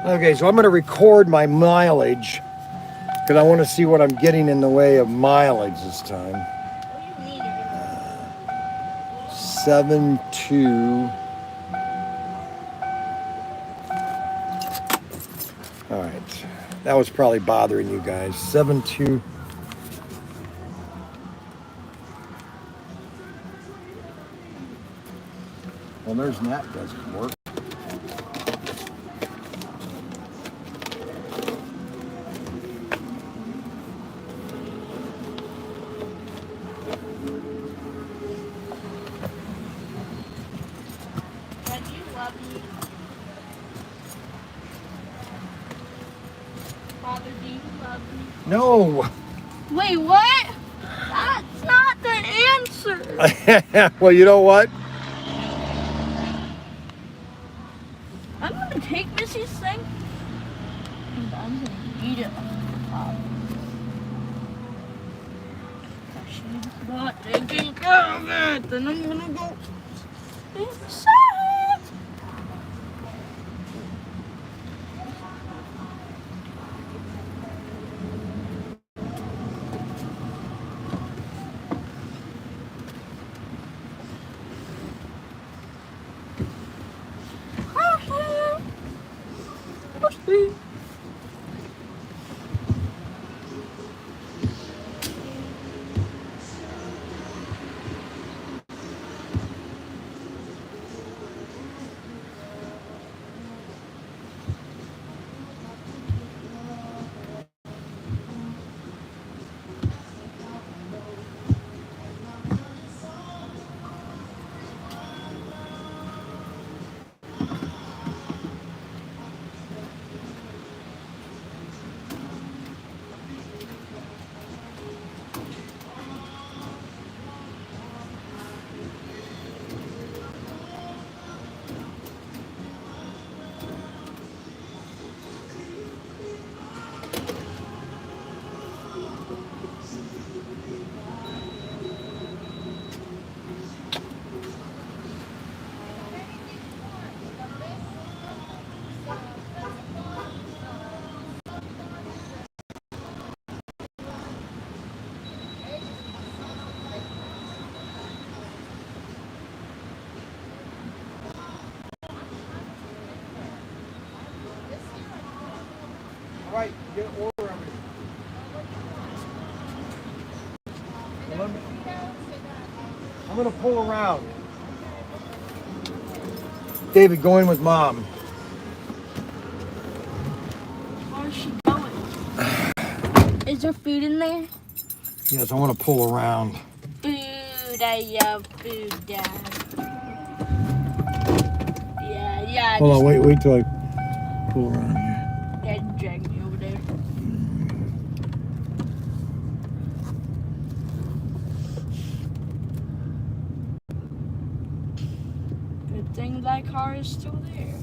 S1: Okay, so I'm going to record my mileage because I want to see what I'm getting in the way of mileage this time. 7.2. All right, that was probably bothering you guys. 7.2. Well, there's that doesn't work.
S3: Father, do you love me?
S1: No.
S3: Wait, what? That's not the answer.
S1: Well, you know what?
S3: I'm gonna take Missy's thing and I'm gonna eat it on the top. If she's not taking care of it, then I'm gonna go inside.
S1: Right, get order of it. I'm gonna pull around. David, go in with mom.
S3: Where's she going? Is there food in there?
S1: Yes, I want to pull around.
S3: Food, I love food, Dad. Yeah.
S1: Hold on, wait till I pull around here.
S3: Dad, drag me over there. Good thing that car is still there.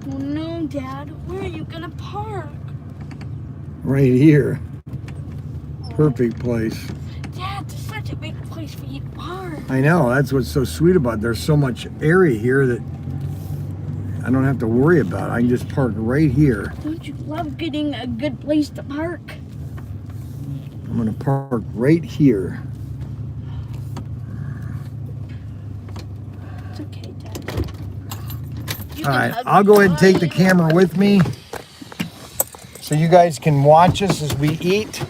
S3: Oh no, Dad, where are you gonna park?
S1: Right here. Perfect place.
S3: Dad, this is such a big place for you to park.
S1: I know, that's what's so sweet about it. There's so much area here that I don't have to worry about. I can just park right here.
S3: Don't you love getting a good place to park?
S1: I'm gonna park right here.
S3: It's okay, Dad. You
S1: All
S3: can
S1: right,
S3: hug
S1: I'll
S3: me.
S1: go ahead and take the camera with me so you guys can watch us as we eat.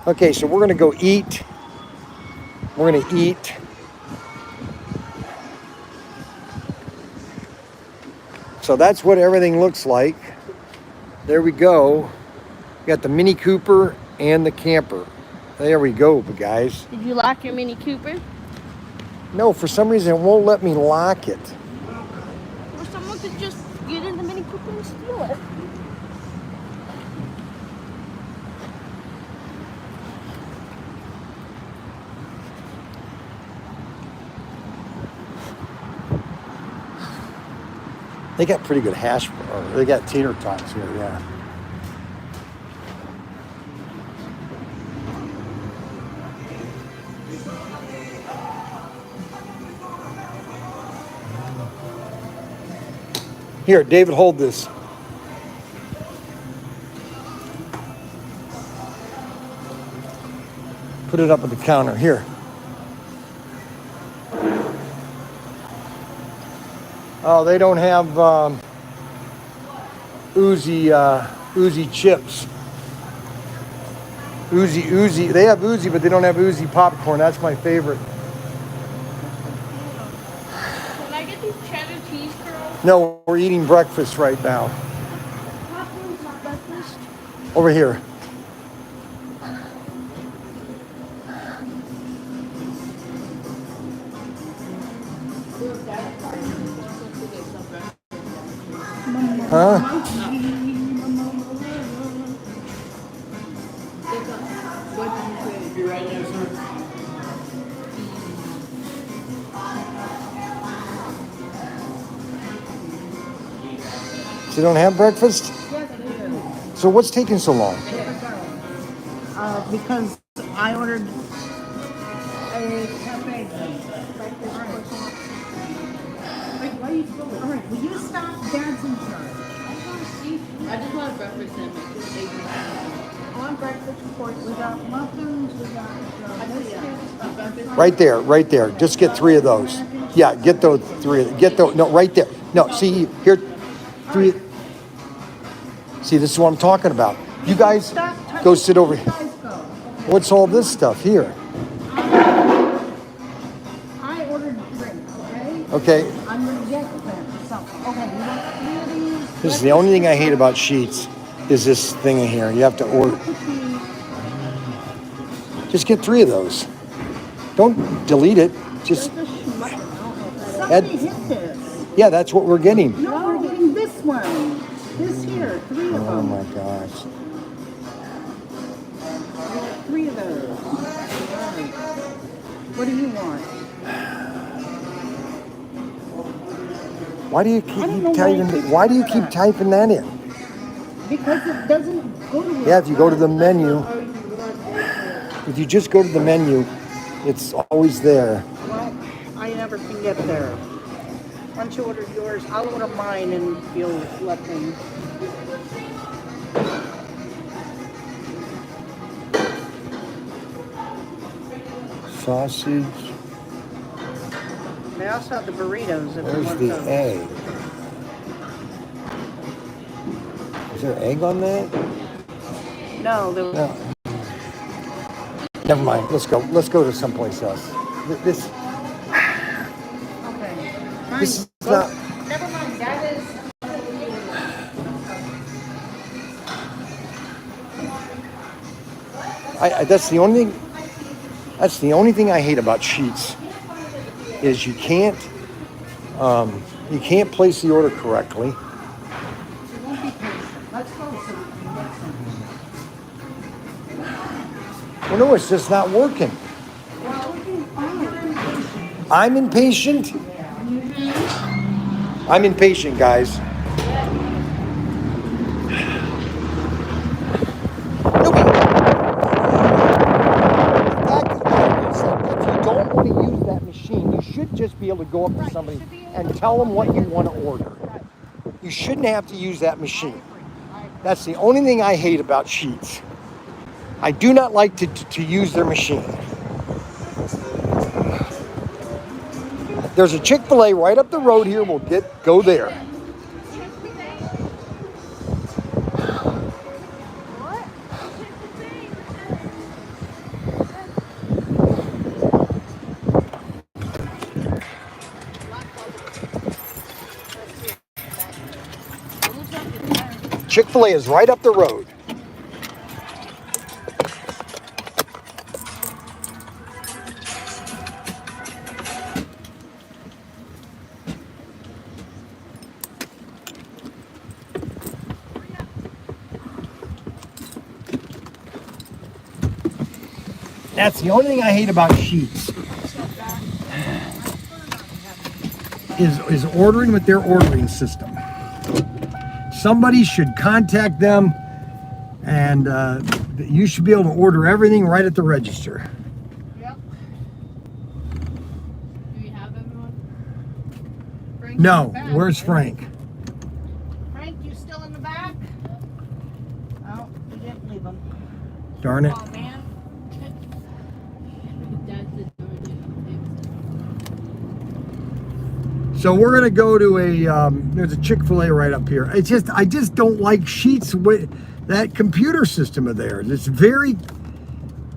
S1: Okay, so we're gonna go eat. We're gonna eat. So that's what everything looks like. There we go. We got the Mini Cooper and the camper. There we go, guys.
S3: Did you lock your Mini Cooper?
S1: No, for some reason it won't let me lock it.
S3: Or someone could just get in the Mini Cooper and steal it.
S1: They got pretty good hash, or they got tater tots here, yeah. Here, David, hold this. Put it up at the counter. Here. Oh, they don't have Uzi chips. Uzi. They have Uzi, but they don't have Uzi popcorn. That's my favorite.
S3: Can I get these cheddar cheese curls?
S1: No, we're eating breakfast right now.
S3: Popcorn's not breakfast.
S1: Over here. Huh?
S4: Be right there, sir.
S1: So you don't have breakfast?
S2: Yes, I do.
S1: So what's taking so long?
S2: Because I ordered a cafe. Why are you going? All right, will you stop? Dad's in charge.
S4: I just want a breakfast sandwich.
S2: On breakfast, of course, we got muffins, we got biscuits.
S1: Right there. Just get 3 of those. Yeah, get those 3. Get those. No, right there. No, see here, 3. See, this is what I'm talking about. You guys go sit over here. What's all this stuff here?
S2: I ordered drinks, okay?
S1: Okay,
S2: I'm gonna get them. Something. Okay, you want 3 of these?
S1: this is the only thing I hate about Sheets is this thing in here. You have to order. Just get 3 of those. Don't delete it. Just
S2: Somebody hit this.
S1: yeah, that's what we're getting.
S2: No, we're getting this one. This here, 3 of
S1: Oh
S2: them.
S1: my gosh.
S2: 3 of those. All right. What do you want?
S1: Why do you keep typing that in?
S2: Because it doesn't go to
S1: Yeah, if you go to the menu, if you just go to the menu, it's always there.
S2: Well, I never can get there. Once you order yours, I'll order mine and you'll let me.
S1: Sausage.
S2: They also have the burritos if you
S1: Where's
S2: want
S1: the
S2: those.
S1: egg? Is there egg on that?
S2: No, there was.
S1: No. Never mind. Let's go. Let's go to someplace else. This
S2: Okay.
S1: this is
S2: Fine.
S1: not.
S2: Never mind. That is.
S1: That's the only thing. That's the only thing I hate about Sheets is you can't place the order correctly.
S2: Won't be patient. Let's go so we can get some.
S1: Well, no, it's just not working.
S2: Well, we can find.
S1: I'm impatient. I'm impatient, guys. No, but the fact is that if you don't want to use that machine, you should just be able to go up to somebody and tell them what you want to order. You shouldn't have to use that machine. That's the only thing I hate about Sheets. I do not like to use their machine. There's a Chick-fil-A right up the road here. We'll go there. Chick-fil-A is right up the road. That's the only thing I hate about Sheets. Is ordering with their ordering system. somebody should contact them, and you should be able to order everything right at the register.
S2: Yep.
S4: Do we have everyone?
S2: Frank's in
S1: No,
S2: the back.
S1: where's Frank?
S2: Frank, you still in the back? Oh, we didn't leave him.
S1: Darn it.
S3: Oh man.
S4: Dad said
S1: So we're gonna go to a there's a Chick-fil-A right up here. It's just I just don't like sheets with that computer system of theirs. It's very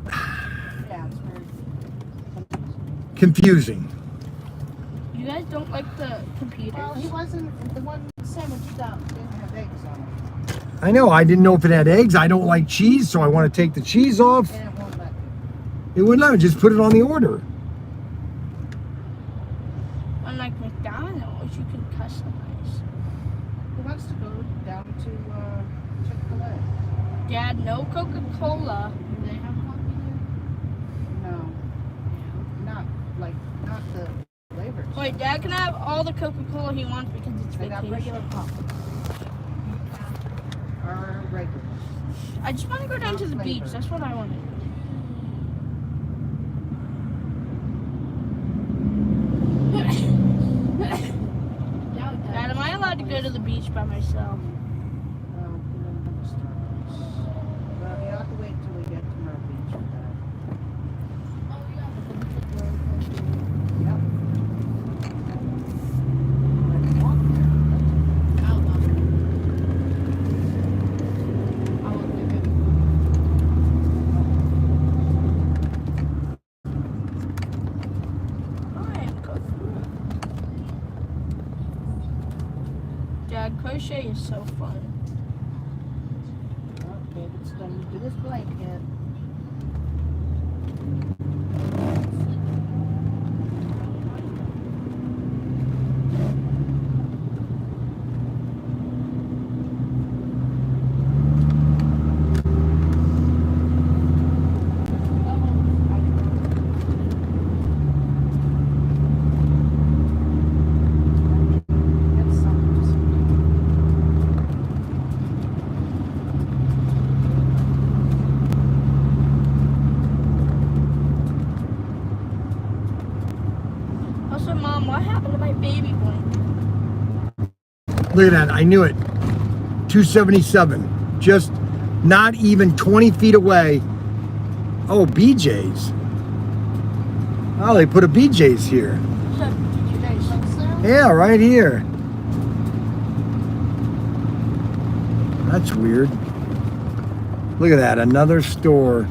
S2: Yeah, it's very
S1: confusing.
S3: You guys don't like the computers?
S2: Well, he wasn't, the one sandwich you got didn't have eggs on it.
S1: I know, I didn't know if it had eggs. I don't like cheese, so I want to take the cheese off.
S2: And it won't let me.
S1: It wouldn't let me, just put it on the order.
S3: Unlike McDonald's, you can customize.
S2: He wants to go down to Chick-fil-A.
S3: Dad, no Coca-Cola.
S4: Do they have coffee there?
S2: No, not the flavors.
S3: Wait, Dad can have all the Coca-Cola he wants because it's
S2: They got
S3: vacation.
S2: regular coffee. Or regular.
S3: I just want to go down to the beach. That's what I want to do. Dad, am I allowed to go to the beach by myself?
S2: No, we don't have a Starbucks. Well, you have to wait until we get to Myrtle Beach for that. Yep. Let's walk there.
S3: Bryan, go through. Dad, crochet is so fun.
S2: Okay, it's done to this blanket. Get some.
S3: Also, Mom, what happened to my baby blanket?
S1: Look at that, I knew it. 277, just not even 20 feet away. Oh, BJ's. Oh, they put a BJ's here.
S3: So, did you guys
S1: Yeah, right here. That's weird. Look at that, another store.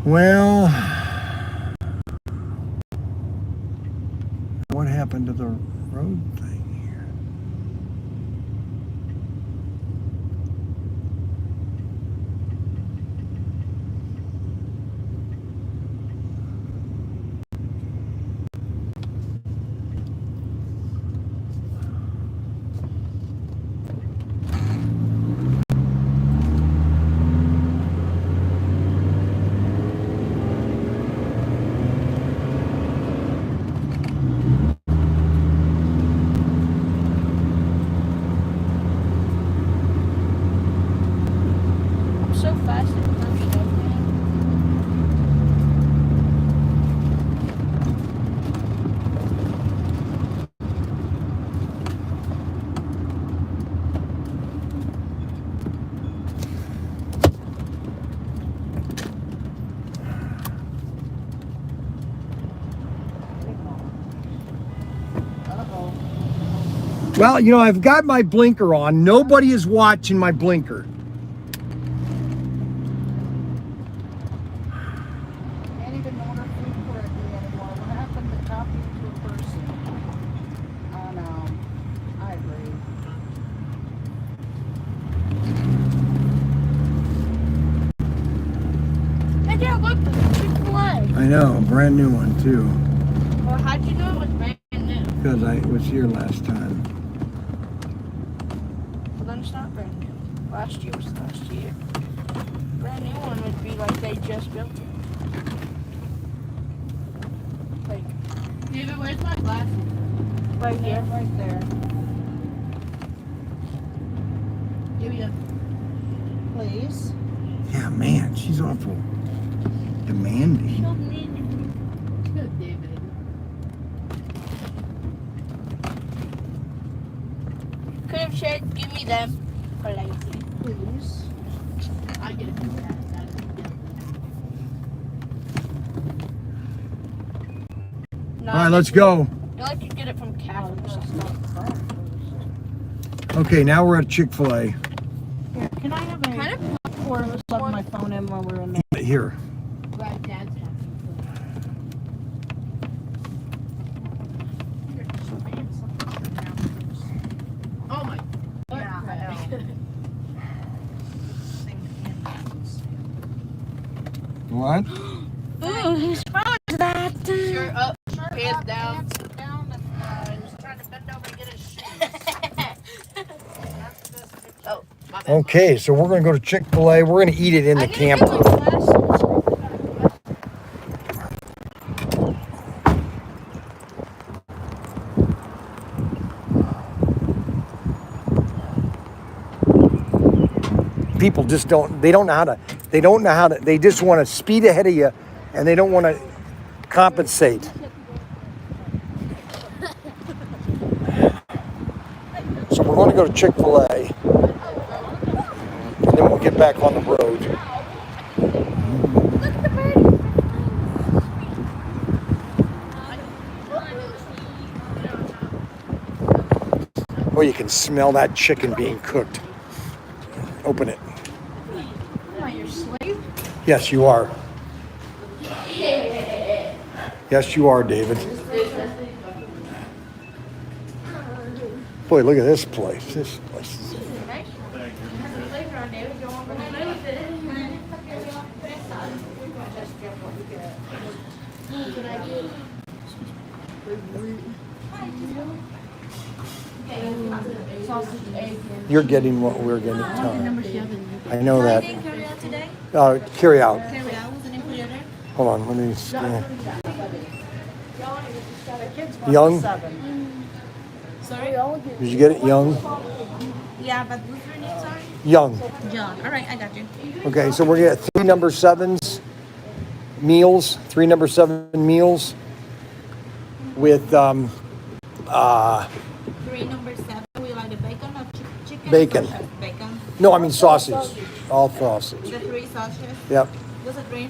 S1: Well, what happened to the road thing here?
S3: I'm so fast at crochet, man.
S2: Uh-oh.
S1: Well, you know, I've got my blinker on. Nobody is watching my blinker.
S2: Can't even order food correctly anymore. What happened to talking to a person? Oh no, I agree.
S3: Hey, Dad, look, there's a Chick-fil-A.
S1: I know, a brand new one too,
S3: Well, how'd you know it was brand new?
S1: because I was here last time.
S3: Well, then it's not brand new. Last year was last year. brand new one would be like they just built it. Like
S4: David, where's my glasses?
S3: right here.
S2: Right there.
S4: Give me a.
S2: Please.
S1: Yeah, man, she's awful demanding.
S4: Good, David.
S3: Could have said, give me them. Politely.
S2: Please.
S4: I get it from that.
S3: No,
S1: All right, let's go.
S3: I like to get it from Catherine or something.
S1: Okay, now we're at Chick-fil-A.
S2: Here, can I have a
S3: Kind of
S2: pour plug my phone in while we're in there?
S1: Here.
S4: Glad Dad's happy. Oh my.
S2: Yeah, I know.
S1: What?
S3: Ooh, whose phone is that?
S4: Shirt up, hands down.
S2: Sit down and he was trying to bend over to get his shoes. That's this picture.
S3: Oh,
S4: My bad.
S1: Okay, so we're gonna go to Chick-fil-A. We're gonna eat it in the camper. People just they don't know how to, they just want to speed ahead of you and they don't want to compensate. So we're going to go to Chick-fil-A and then we'll get back on the road. Oh, you can smell that chicken being cooked. Open it.
S3: Am I your slave?
S1: Yes, you are. Yes, you are, David. Boy, look at this place. This place is...
S3: Nice. Has a playground, David. You want to play with it?
S4: Sausage, egg, and
S1: You're getting what we're getting at
S4: number
S1: time.
S4: 7.
S1: I know that.
S5: Carry out today?
S1: Carry out.
S5: Carry out was an included order?
S1: Hold on, let me scan.
S2: The kids want
S1: Young?
S2: 7.
S5: Sorry?
S1: Did you get it? Young?
S5: Yeah, but what's your name, sorry?
S1: Young.
S5: John. All right, I got you.
S1: Okay, so we're gonna get 3 number 7s meals, 3 number 7 meals with
S5: 3 number 7. Would you like the bacon or chicken?
S1: Bacon.
S5: Sausage? Bacon.
S1: no, I mean sausage. All sausage.
S5: The 3 sausages.
S1: Yep.
S5: What's the 3?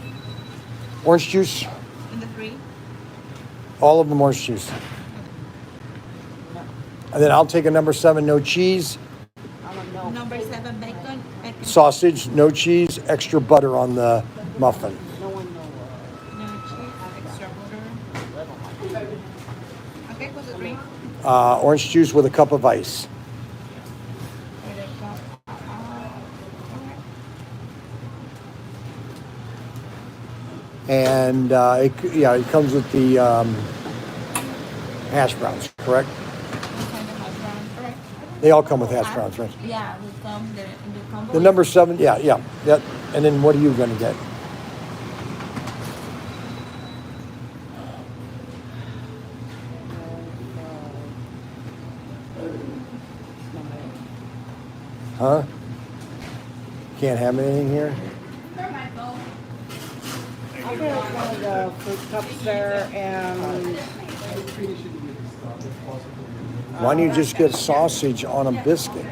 S1: Orange juice.
S5: And the 3?
S1: All of them orange juice. And then I'll take a number 7, no cheese.
S5: Number 7 bacon.
S1: Sausage, no cheese, extra butter on the muffin.
S5: No cheese. Extra butter. Okay, what's the 3?
S1: Orange juice with a cup of ice. And it comes with the hash browns, correct? They all come with hash browns, right?
S5: Yeah, will come in the combo.
S1: The number 7, yeah. And then what are you going to get? Huh? Can't have anything here?
S2: I'll get one of the fruit cups there and
S1: Why don't you just get sausage on a biscuit?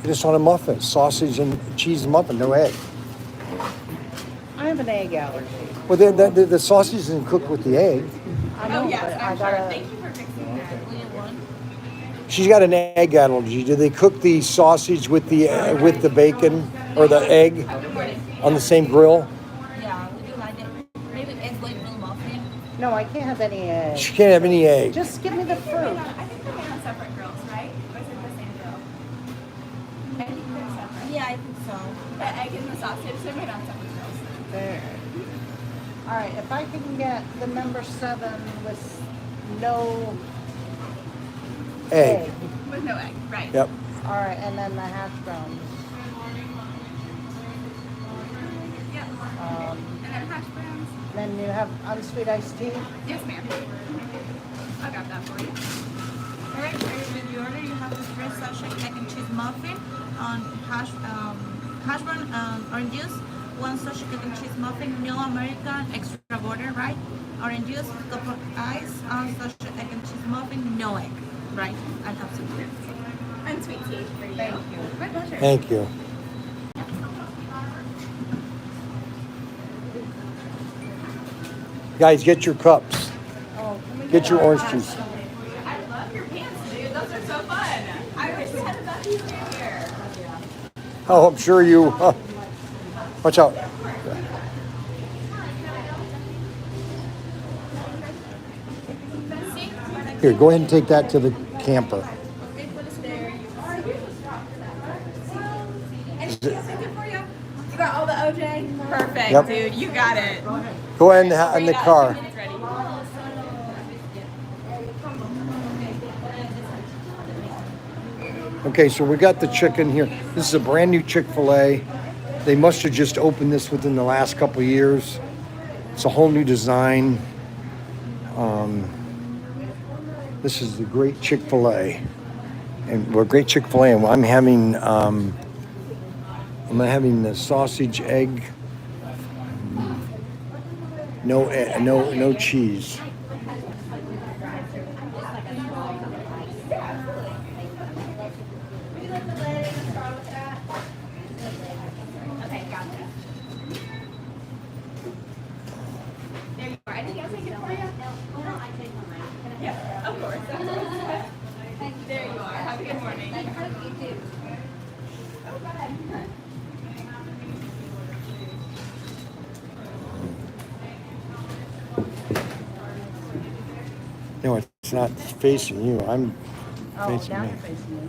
S1: Just on a muffin, sausage and cheese muffin, no egg.
S2: I have an egg allergy.
S1: Well, the sausage isn't cooked with the egg.
S2: I know, but I gotta.
S5: Thank you for fixing that. Only one.
S1: She's got an egg allergy. Do they cook the sausage with the bacon or the egg on the same grill?
S5: Yeah, would you like it? Maybe egg white little muffin.
S2: No, I can't have any eggs.
S1: She can't have any egg.
S2: Just give me the fruit.
S6: I think they're made on separate grills, right? Or is it the same grill? I think they're separate.
S5: Yeah, I think so.
S6: The egg and the sausage, they're made on separate grills.
S2: There. All right, if I can get the number 7 with no
S1: Egg.
S6: With no egg, right.
S1: Yep.
S2: All right, and then the hash browns.
S6: And then hash browns.
S2: Then you have unsweet iced tea.
S6: Yes, ma'am. I got that for you.
S5: Alright, with your order, you have the fresh sachet egg and cheese muffin on hash brown orange juice, one sachet egg and cheese muffin, no American, extra butter, right? Orange juice, cup of ice, sachet egg and cheese muffin, no egg, right? And have some fruit.
S6: And sweet tea for you.
S2: Thank you.
S6: My pleasure.
S1: Thank you. Guys, get your cups.
S2: Oh, can we
S1: Get your
S2: our
S1: orange
S2: hot
S1: juice.
S2: chocolate?
S6: I love your pants, dude. Those are so fun. I wish we had a Bucky's here.
S1: Oh, I'm sure you. Watch out. Here, go ahead and take that to the camper.
S6: Anything else I did for you? You got all the OJ? Perfect,
S1: Yep.
S6: dude. You got it.
S1: Go ahead and in the car.
S6: It's ready.
S1: Okay, so we got the chicken here. This is a brand new Chick-fil-A. They must have just opened this within the last couple of years. It's a whole new design. This is the great Chick-fil-A. And we're great Chick-fil-A, and I'm having the sausage egg. No cheese.
S6: Okay, gotcha. There you are. Anything else I can for you? Yeah, of course. There you are. Have a good morning. Oh, go ahead.
S1: No, it's not facing you. I'm
S2: Oh,
S1: facing
S2: now
S1: me.
S2: you're facing me.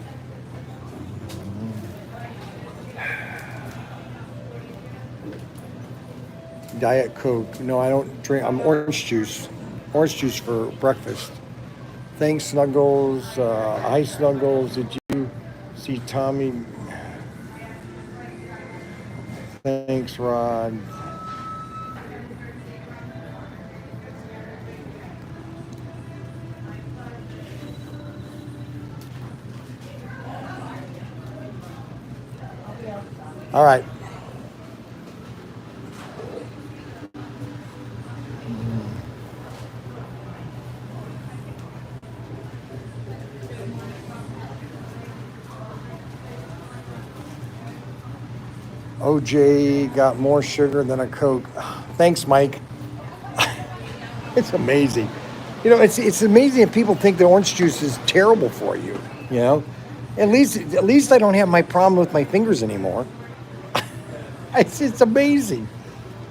S1: Diet Coke. No, I don't drink. I'm orange juice. Orange juice for breakfast. Thanks, Snuggles. Hi, Snuggles. Did you see Tommy? Thanks, Rod. All right. OJ got more sugar than a Coke. Thanks, Mike. It's amazing. You know, it's amazing if people think that orange juice is terrible for you. You know, at least I don't have my problem with my fingers anymore. It's amazing.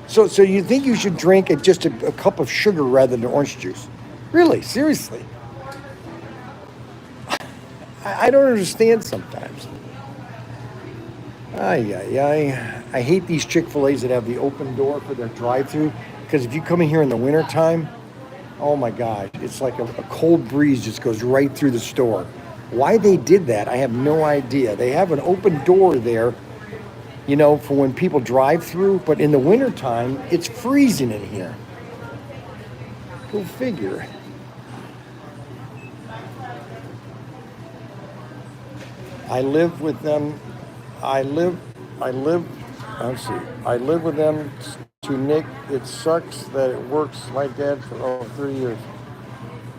S1: So you think you should drink just a cup of sugar rather than orange juice? Really? Seriously? I don't understand sometimes. I hate these Chick-fil-A's that have the open door for their drive-thru, because if you come in here in the wintertime, oh my gosh, it's like a cold breeze just goes right through the store. Why they did that, I have no idea. They have an open door there, you know, for when people drive through, but in the wintertime, it's freezing in here. Go figure. I live with them. I live with them to Nick. It sucks that it works like that for over 3 years.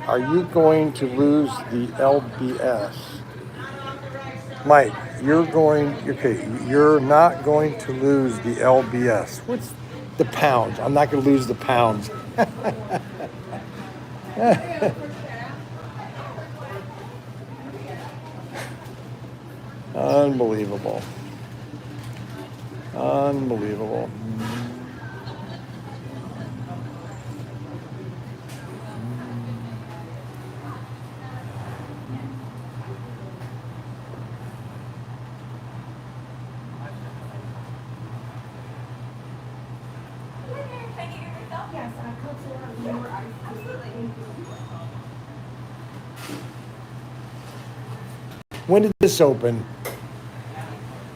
S1: Are you going to lose the LBS? Mike, you're not going to lose the LBS. What's the pounds? I'm not going to lose the pounds. Unbelievable. Unbelievable. When did this open?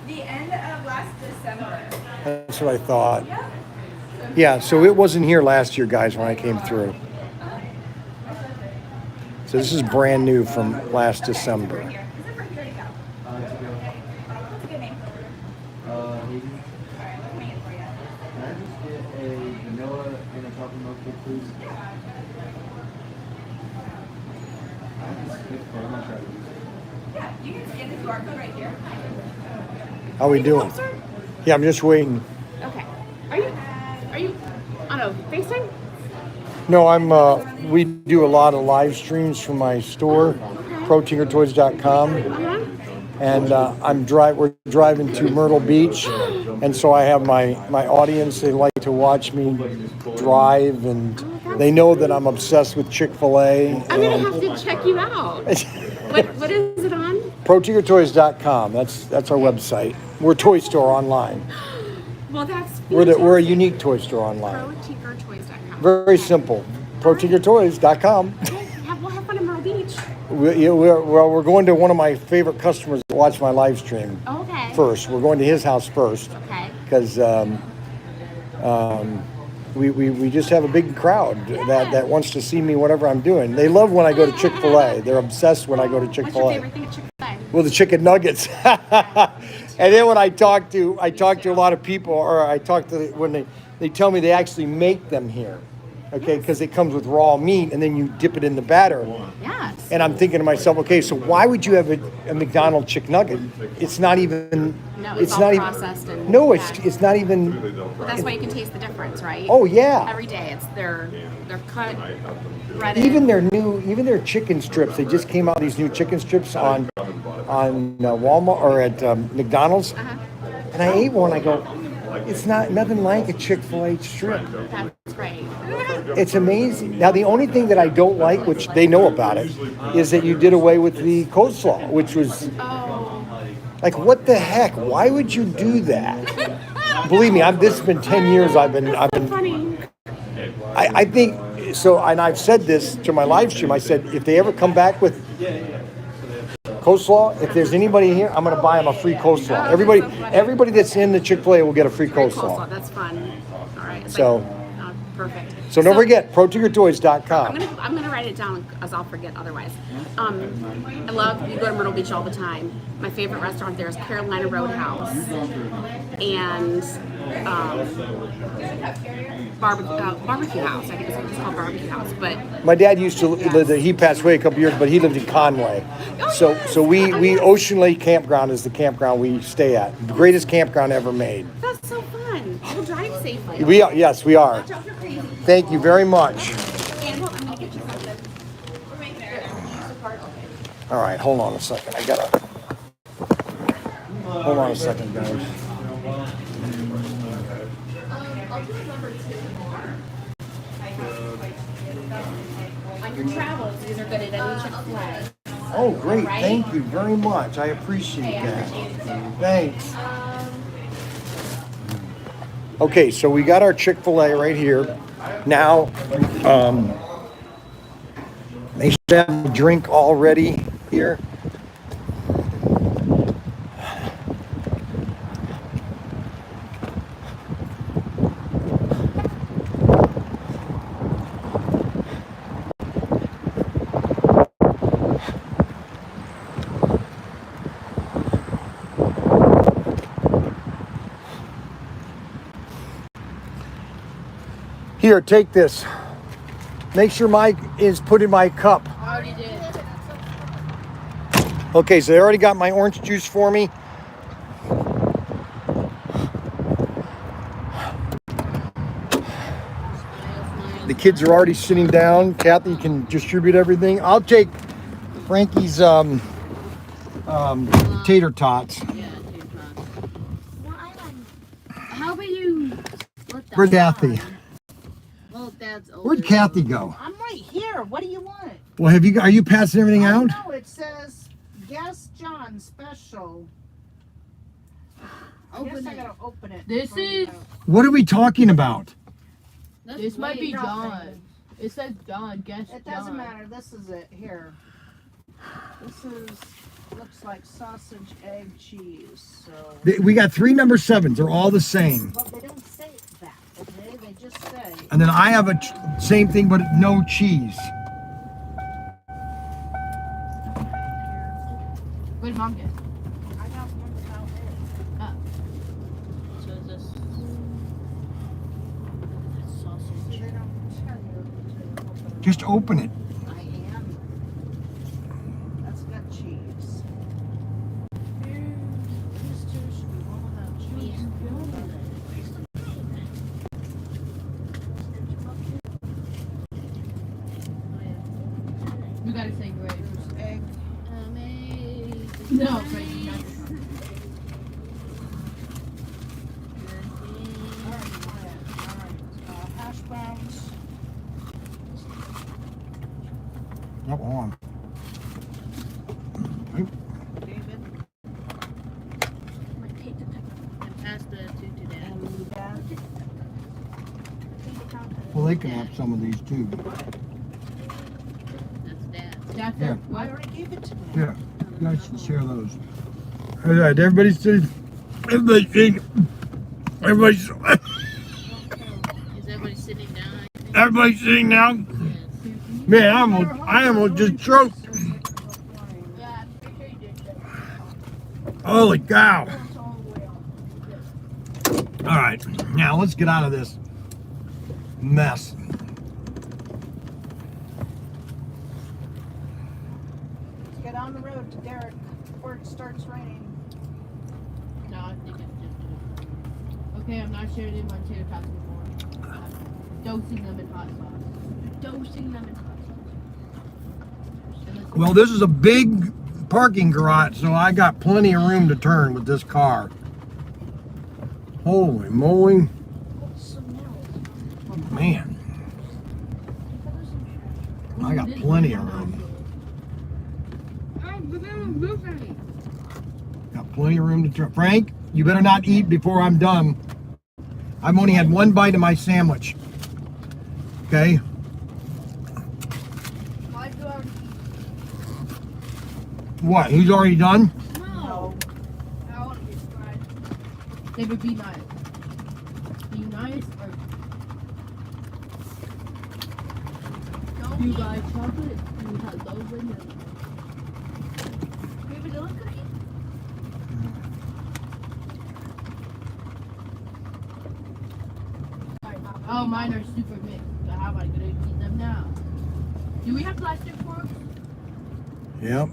S6: The end of last December.
S1: That's what I thought.
S6: Yep.
S1: Yeah, so it wasn't here last year, guys, when I came through. So this is brand new from last December.
S6: What's a good name? Alright, let me get it for you.
S7: Can I just get a vanilla and a chocolate milkshake, please?
S6: Yeah, you can scan the QR code right here.
S1: How we doing? Yeah, I'm just waiting.
S8: Okay. Are you on a FaceTime?
S1: No, we do a lot of live streams from my store, ProTinkerToys.com. And we're driving to Myrtle Beach, and so I have my audience. They like to watch me drive, and they know that I'm obsessed with Chick-fil-A.
S8: I'm gonna have to check you out. What is it on?
S1: ProTinkerToys.com. That's our website. We're a toy store online.
S8: Well, that's
S1: We're a unique toy store online.
S8: ProTinkerToys.com.
S1: Very simple. ProTinkerToys.com.
S8: We'll have fun in Myrtle Beach.
S1: We're going to one of my favorite customers to watch my live stream
S8: Okay.
S1: first. We're going to his house first
S8: Okay.
S1: because we just have a big crowd that wants to see me whatever I'm doing. They love when I go to Chick-fil-A. They're obsessed when I go to
S8: What's your
S1: Chick-fil-A.
S8: favorite thing at Chick-fil-A?
S1: Well, the chicken nuggets. And then when I talk to a lot of people, or when they tell me they actually make them here, okay, because it comes with raw meat and then you dip it in the batter.
S8: Yes.
S1: And I'm thinking to myself, okay, so why would you have a McDonald's chicken nugget? It's not even.
S8: No, it's all
S1: not
S8: processed
S1: even.
S8: and
S1: No,
S8: packed.
S1: it's not even.
S8: Well, that's why you can taste the difference, right?
S1: Oh yeah.
S8: Every day, they're cut, breaded.
S1: Even their chicken strips. They just came out these new chicken strips on Walmart or at McDonald's, and I ate one. I go, it's nothing like a Chick-fil-A strip.
S8: That's right.
S1: It's amazing. Now the only thing that I don't like, which they know about it, is that you did away with the coleslaw, which was like, what the heck? Why would you do that? Believe me, this has been 10 years. I've been.
S8: Funny.
S1: I think so, and I've said this to my live stream. I said, if they ever come back with coleslaw, if there's anybody here, I'm going to buy them a free coleslaw. Everybody that's in the Chick-fil-A will get a free coleslaw.
S8: That's fun. All right. Perfect.
S1: So don't forget, ProTinkerToys.com.
S8: I'm gonna write it down as I'll forget otherwise. I love, you go to Myrtle Beach all the time. My favorite restaurant there is Carolina Roadhouse and Barbecue House. I think it's called Barbecue House. But
S1: My dad used to live there. He passed away a couple years, but he lived in Conway. So we Ocean Lake Campground is the campground we stay at. The greatest campground ever made.
S8: that's so fun. We'll drive safely.
S1: Yes, we are.
S8: Watch out for crazy.
S1: Thank you very much.
S8: And I'm gonna get you something.
S1: All right, hold on a second. Hold on a second, guys.
S8: On your travels, these are good at any Chick-fil-A.
S1: Oh, great.
S8: Right?
S1: Thank you very much. I appreciate that. Thanks. Okay, so we got our Chick-fil-A right here. Now, they should have a drink already here. Here, take this. Make sure Mike is put in my cup.
S8: I already did.
S1: Okay, so they already got my orange juice for me. The kids are already sitting down. Kathy can distribute everything. I'll take Frankie's tater tots.
S8: How about you?
S1: Where's Kathy?
S8: Well, Dad's older.
S1: Where'd Kathy go?
S2: I'm right here. What do you want?
S1: Well, are you passing everything out?
S2: No, it says Guest John Special. I guess I gotta open it.
S3: This
S2: before you
S3: is-
S2: go.
S1: What are we talking about?
S3: This might be
S2: Nothing.
S3: John. It says John. Guess
S2: It doesn't
S3: John.
S2: matter. This is it here. This looks like sausage, egg, cheese. So,
S1: We got 3 number 7s. They're all the same.
S2: well, they don't say that. Okay, they just say.
S1: And then I have a same thing, but no cheese.
S8: What did Mom get?
S2: I got one without egg.
S3: So is this sausage?
S2: They don't tell you to open it.
S1: Just open it.
S2: I am. That's got cheese. These two should be one without cheese.
S8: You gotta say great.
S2: There's egg.
S8: No, great.
S2: Hash browns.
S1: Not on.
S2: David.
S3: And pass the two to Dad.
S2: And Dad.
S1: Well, they can have some of these too.
S3: That's Dad's.
S8: That's
S1: Yeah.
S8: it.
S2: I already gave it to me.
S1: Yeah, you guys should share those. All right, everybody's sitting. Everybody's sitting. Everybody's.
S3: Is everybody sitting down? I think?
S1: Everybody's sitting now.
S3: Yes.
S1: Man, I almost just choked.
S3: Yeah, I'm pretty sure you did that.
S1: Holy cow! All right, now let's get out of this mess.
S2: Let's get on the road to Derrick before it starts raining.
S3: No, I think it's just
S8: Okay, I'm not sharing it in my tater tots anymore. Dosing them in hot sauce.
S3: dosing them in hot sauce.
S1: Well, this is a big parking garage, so I got plenty of room to turn with this car. Holy moly. Man, I got plenty of room. Got plenty of room to turn. Frank, you better not eat before I'm done. I've only had one bite of my sandwich. Okay? What? He's already done?
S2: No.
S8: David, be nice. Be nice or you buy chocolate and you have those in there.
S3: Maybe those cookies?
S8: Oh, mine are super mixed. So how am I gonna eat them now? Do we have plastic forks?
S1: Yep.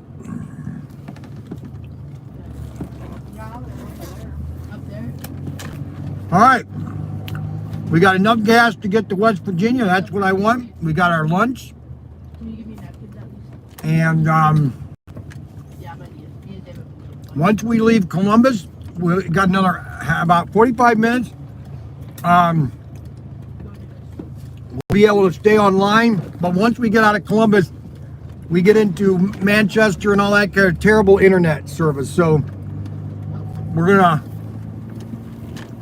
S8: Up there?
S1: All right. We got enough gas to get to West Virginia. That's what I want. We got our lunch.
S8: Can you give me napkins at least?
S1: And
S8: Yeah, but me and David.
S1: once we leave Columbus, we got another about 45 minutes. We'll be able to stay online. But once we get out of Columbus, we get into Manchester and all that kind of terrible internet service. So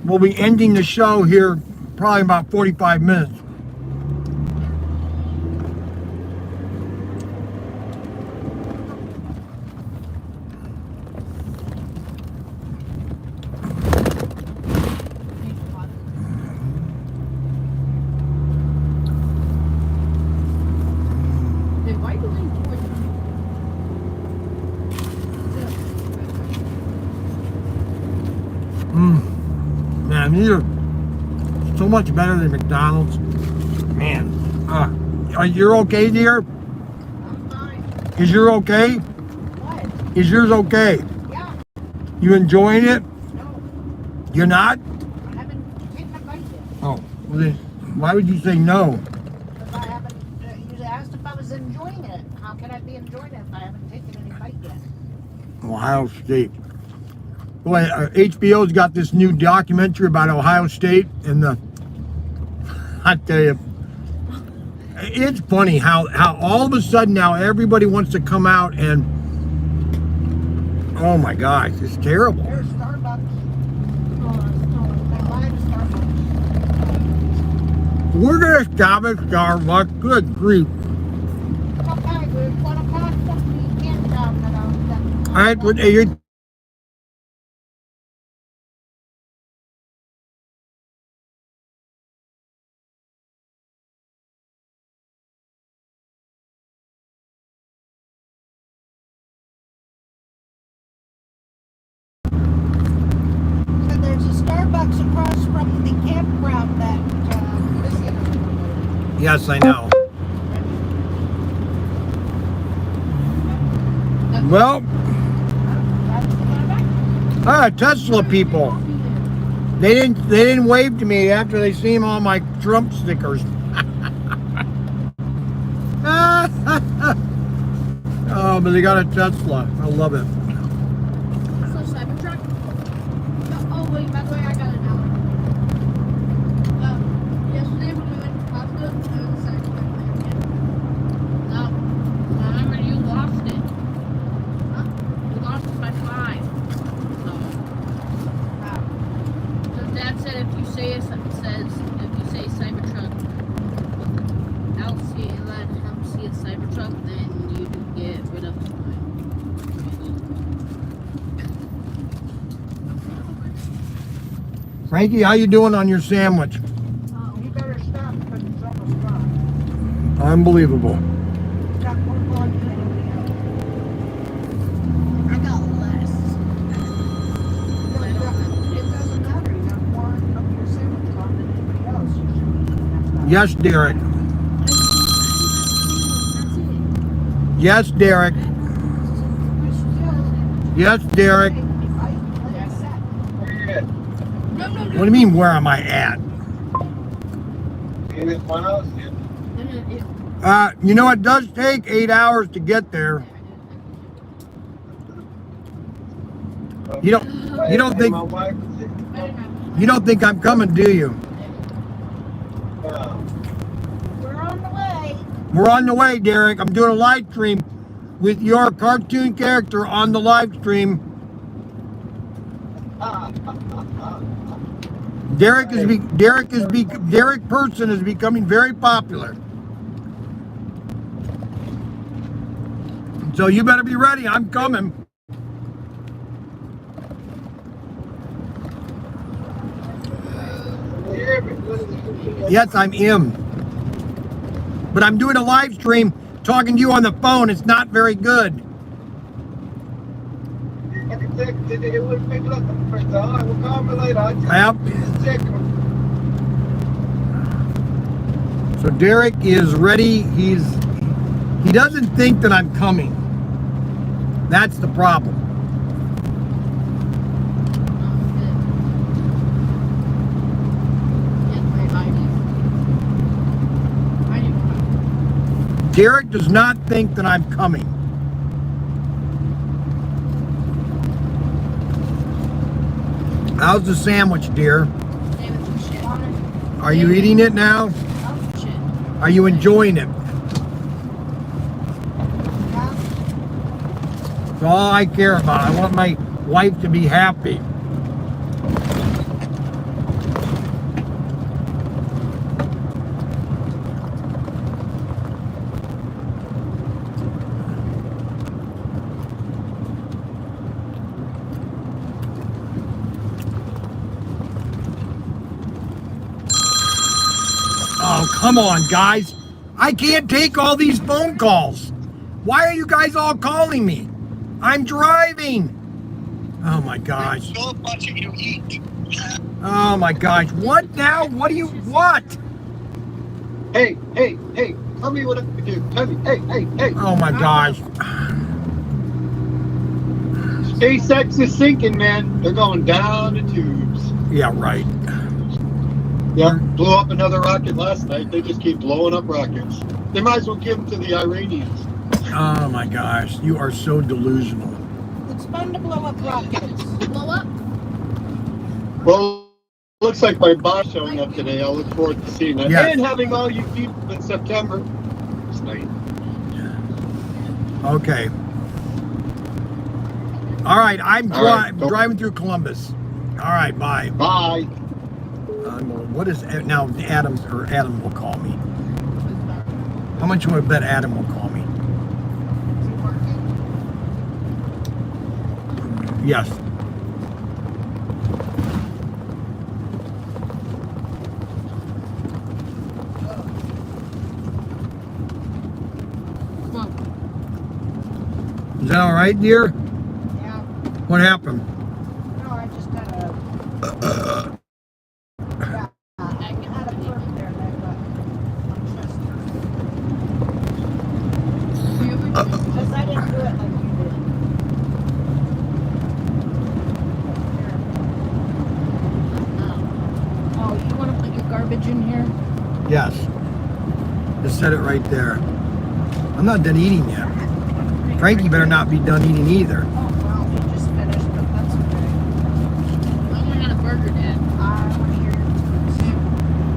S1: we'll be ending the show here probably in about 45 minutes.
S8: Hey, why are you leaning towards me?
S1: Man, these are so much better than McDonald's. Man, you're okay, dear?
S2: I'm fine.
S1: Is yours okay?
S2: What?
S1: Is yours okay?
S2: Yeah.
S1: You enjoying it?
S2: No.
S1: You're not?
S2: I haven't taken a bite yet.
S1: Oh, well then, why would you say no?
S2: Because I haven't. You asked if I was enjoying it. How can I be enjoying it if I haven't taken any bite yet?
S1: Ohio State. Boy, HBO's got this new documentary about Ohio State, and I tell you, it's funny how all of a sudden now everybody wants to come out and, oh my gosh, it's terrible.
S2: There's Starbucks. I lied to Starbucks.
S1: We're gonna stop at Starbucks. Good grief.
S2: Okay, we've got a pack of candy
S1: All right, you're
S2: And there's a Starbucks across from the campground that Missy.
S1: yes, I know. Well, Tesla people. They didn't wave to me after they seen all my Trump stickers. Oh, but they got a Tesla. I love it.
S3: So Cybertruck? Oh wait, by the way, I got it now. Yesterday when we went to Costco, there was a Cybertruck there again. No, remember you lost it. Huh? You lost it by 5. So, so Dad said if you say Cybertruck without letting him see a Cybertruck, then you get rid of mine.
S1: Frankie, how you doing on your sandwich?
S2: You better stop because it's almost gone.
S1: Unbelievable.
S2: Got more volume than anybody else. I got less. It doesn't matter. You got more of your sandwich on than anybody else. You should be eating that stuff.
S1: Yes, Derek. Yes, Derek. Yes, Derek. What do you mean, where am I at? You know, it does take 8 hours to get there. You don't think I'm coming, do you?
S2: We're on the way.
S1: We're on the way, Derek. I'm doing a live stream with your cartoon character on the live stream. Derek person is becoming very popular. So you better be ready. I'm coming. Yes, I'm in. But I'm doing a live stream talking to you on the phone. It's not very good. Yep. So Derek is ready. He doesn't think that I'm coming. That's the problem. Derek does not think that I'm coming. How's the sandwich, dear? Are you eating it now? Are you enjoying it? That's all I care about. I want my wife to be happy. Oh, come on, guys. I can't take all these phone calls. Why are you guys all calling me? I'm driving. Oh, my gosh.
S9: I'm still watching you eat.
S1: Oh, my gosh. What now? What do you... What?
S9: Hey, tell me what I can do. Tell me, hey.
S1: Oh, my gosh.
S9: SpaceX is sinking, man. They're going down the tubes.
S1: Yeah, right.
S9: Yeah, blew up another rocket last night. They just keep blowing up rockets. They might as well give them to the Iranians.
S1: Oh, my gosh. You are so delusional.
S2: It's fun to blow up rockets.
S3: Blow up?
S9: Well, looks like my boss showing up today. I'll look forward to seeing that.
S1: Yes.
S9: And having all you people in September. It's nice.
S1: Okay. All right. I'm
S9: All right,
S1: driving through Columbus. All right. Bye.
S9: Bye.
S1: What is now? Adam will call me. How much would I bet Adam will call me? Yes. Is that all right, dear?
S2: Yeah.
S1: What happened?
S2: No, I just had a. Yeah. I had a burp there and I got because I didn't do it like you did. Oh, you want to put your garbage in here?
S1: Yes. Just set it right there. I'm not done eating yet. Frankie better not be done eating either.
S2: Oh, well, we just finished, but that's okay.
S3: I only had a burger, Dad.
S2: I want to hear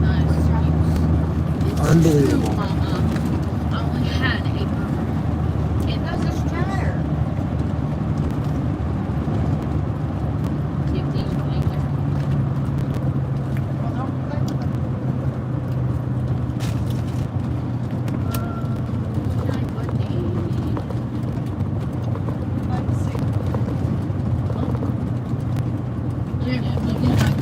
S3: Nice.
S1: Unbelievable.
S3: I only had a burger. It doesn't matter. Take these later.
S2: Well, don't play with them. Let's see. Yeah, we can catch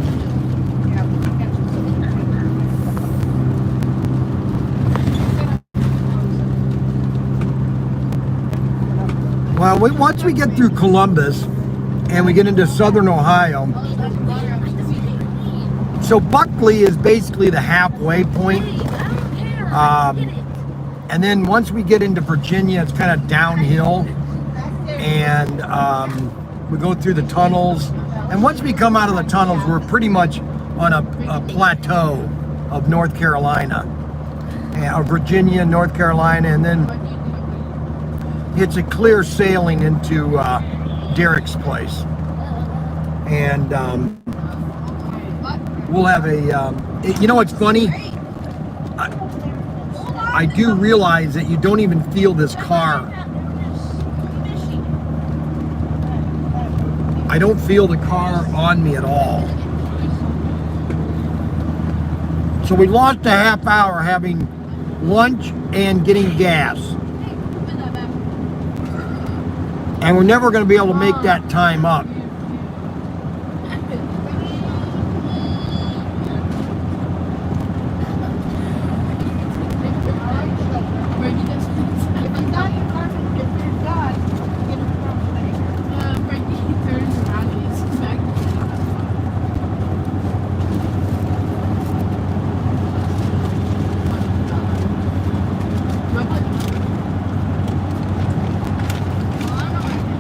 S1: Well, once we get through Columbus and we get into southern Ohio, so Buckley is basically the halfway point. And then once we get into Virginia, it's kind of downhill. And we go through the tunnels. And once we come out of the tunnels, we're pretty much on a plateau of North Carolina. Virginia, North Carolina, and then it's a clear sailing into Derrick's place. And we'll have a, you know what's funny? I do realize that you don't even feel this car. I don't feel the car on me at all. So we lost a half hour having lunch and getting gas. And we're never going to be able to make that time up.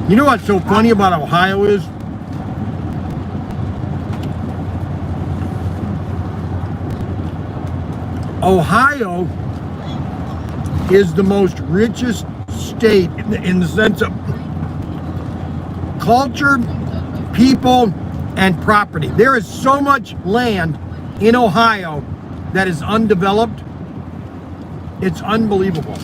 S1: You know what's so funny about Ohio is? Ohio is the most richest state in the sense of culture, people, and property. There is so much land in Ohio that is undeveloped. It's unbelievable.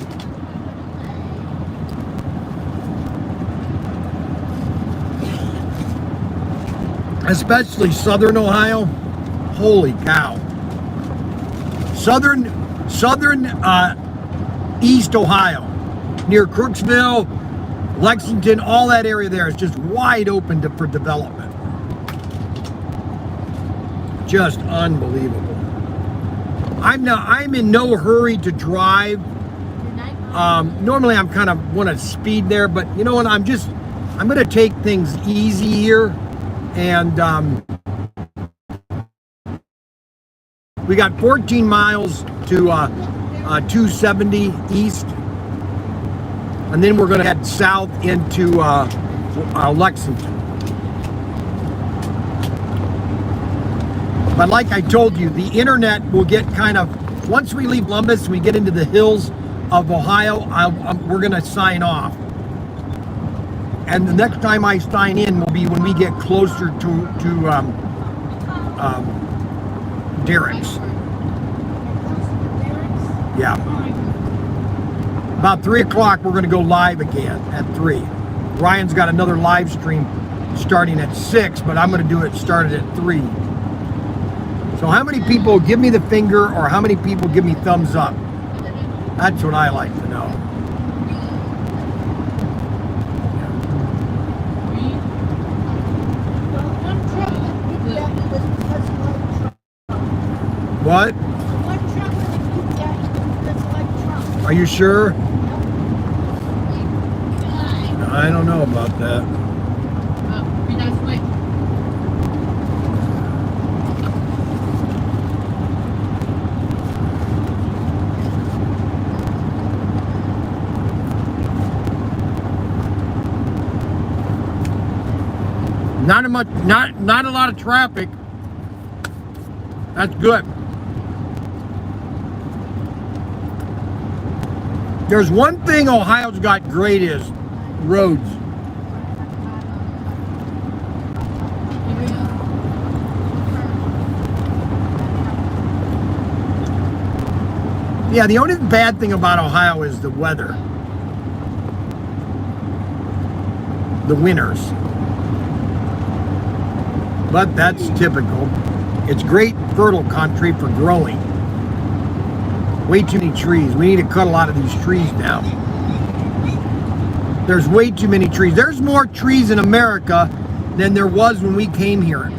S1: Especially southern Ohio. Holy cow. Southern East Ohio, near Crooksville, Lexington, all that area there is just wide open for development. Just unbelievable. I'm in no hurry to drive. Normally I'm kind of want to speed there, but you know what? I'm going to take things easy here. And we got 14 miles to 270 east, and then we're going to head south into Lexington. But like I told you, the internet will get kind of, once we leave Columbus, we get into the hills of Ohio, we're going to sign off. And the next time I sign in will be when we get closer to Derrick's. Yeah. About 3 o'clock, we're going to go live again at 3. Ryan's got another live stream starting at 6, but I'm going to do it started at 3. So how many people give me the finger or how many people give me thumbs up? That's what I like to know. What?
S2: One truck with a keep getting. That's one truck.
S1: Are you sure? I don't know about that.
S3: Oh, be nice, wait.
S1: Not a lot of traffic. That's good. There's one thing Ohio's got great is roads. Yeah, the only bad thing about Ohio is the weather. The winters. But that's typical. It's great fertile country for growing. Way too many trees. We need to cut a lot of these trees down. There's way too many trees. There's more trees in America than there was when we came here.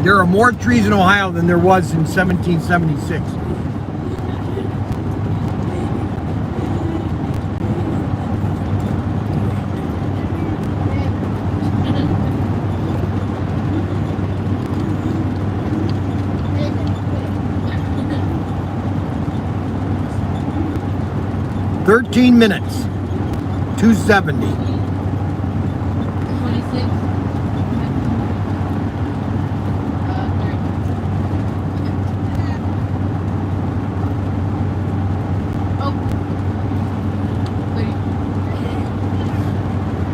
S1: There are more trees in Ohio than there was in 1776. Minutes, 270.
S3: 26.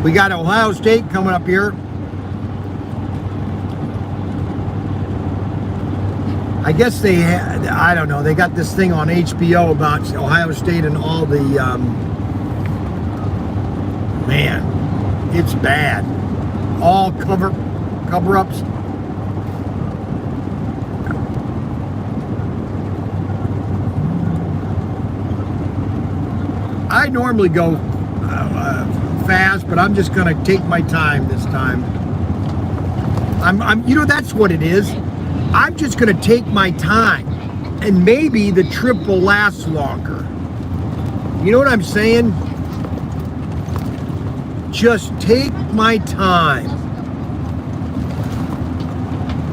S1: We got Ohio State coming up here. I guess they had, I don't know, they got this thing on HBO about Ohio State and all the, man, it's bad. All cover-ups. I normally go fast, but I'm just gonna take my time this time. You know, that's what it is. I'm just gonna take my time, and maybe the trip will last longer. You know what I'm saying? Just take my time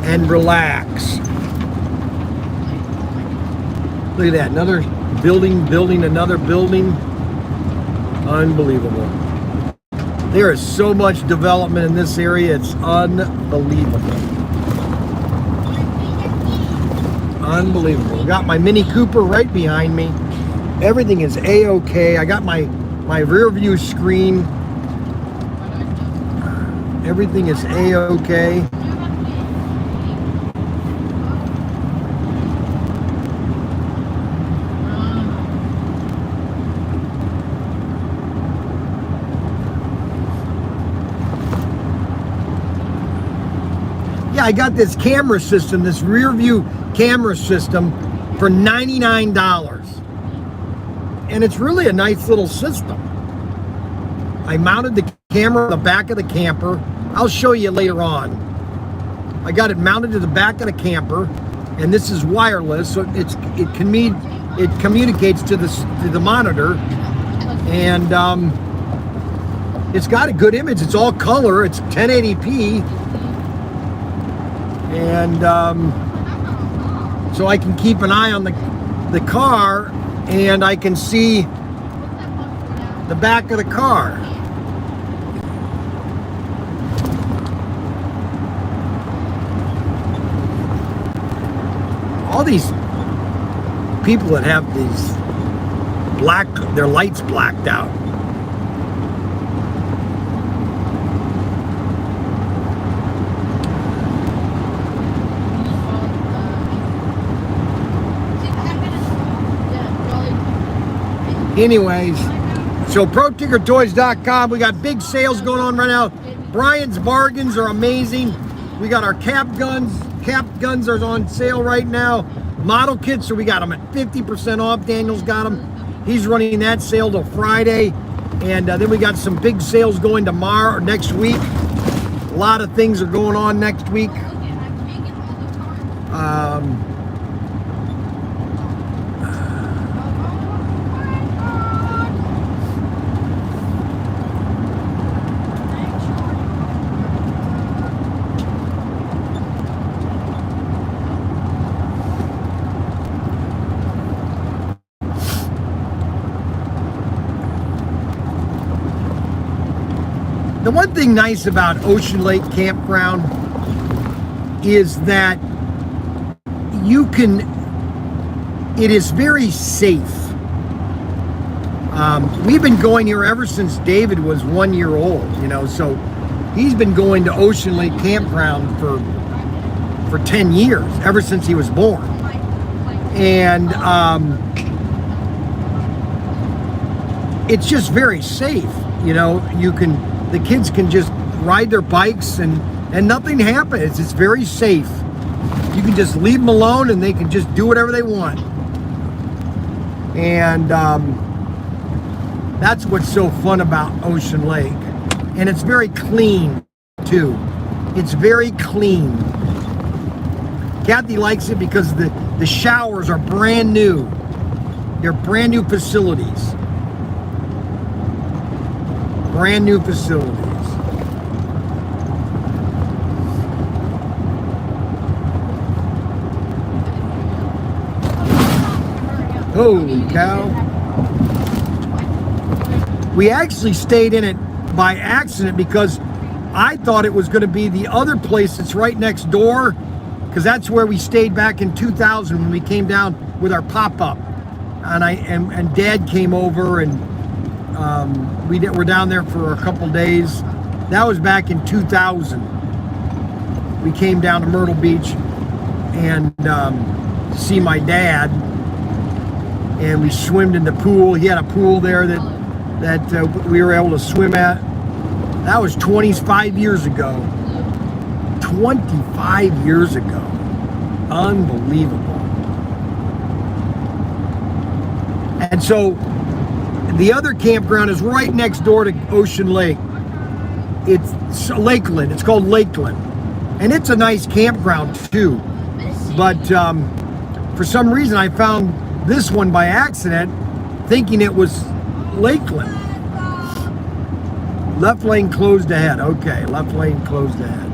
S1: and relax. Look at that, another building another building. Unbelievable. There is so much development in this area, it's unbelievable. Unbelievable. Got my Mini Cooper right behind me. Everything is A-okay. I got my rear view screen. Everything is A-okay. Yeah, I got this camera system, this rear view camera system for $99. And it's really a nice little system. I mounted the camera on the back of the camper. I'll show you later on. I got it mounted to the back of the camper, and this is wireless, so it communicates to the monitor, and it's got a good image. It's all color. It's 1080p, and so I can keep an eye on the car, and I can see the back of the car. All these people that have these their lights blacked out. Anyways, so ProTinkerToys.com, we got big sales going on right now. Bryan's bargains are amazing. We got our cap guns. Cap guns are on sale right now. Model kits, so we got them at 50% off. Daniel's got them. He's running that sale till Friday. And then we got some big sales going tomorrow or next week. A lot of things are going on next week. The one thing nice about Ocean Lake Campground is that it is very safe. We've been going here ever since David was 1 year old, so he's been going to Ocean Lake Campground for 10 years, ever since he was born. And it's just very safe, the kids can just ride their bikes and nothing happens. It's very safe. You can just leave them alone and they can just do whatever they want. And that's what's so fun about Ocean Lake. And it's very clean too. It's very clean. Kathy likes it because the showers are brand new. They're brand new facilities. Brand new facilities. Holy cow. We actually stayed in it by accident because I thought it was going to be the other place that's right next door, because that's where we stayed back in 2000 when we came down with our pop-up. And Dad came over and we were down there for a couple days. That was back in 2000. We came down to Myrtle Beach and see my dad, and we swimmed in the pool. He had a pool there that we were able to swim at. That was 25 years ago. 25 years ago. Unbelievable. And so the other campground is right next door to Ocean Lake. It's Lakeland. It's called Lakeland. And it's a nice campground too. But for some reason I found this one by accident, thinking it was Lakeland. Left lane closed ahead. Okay, left lane closed ahead.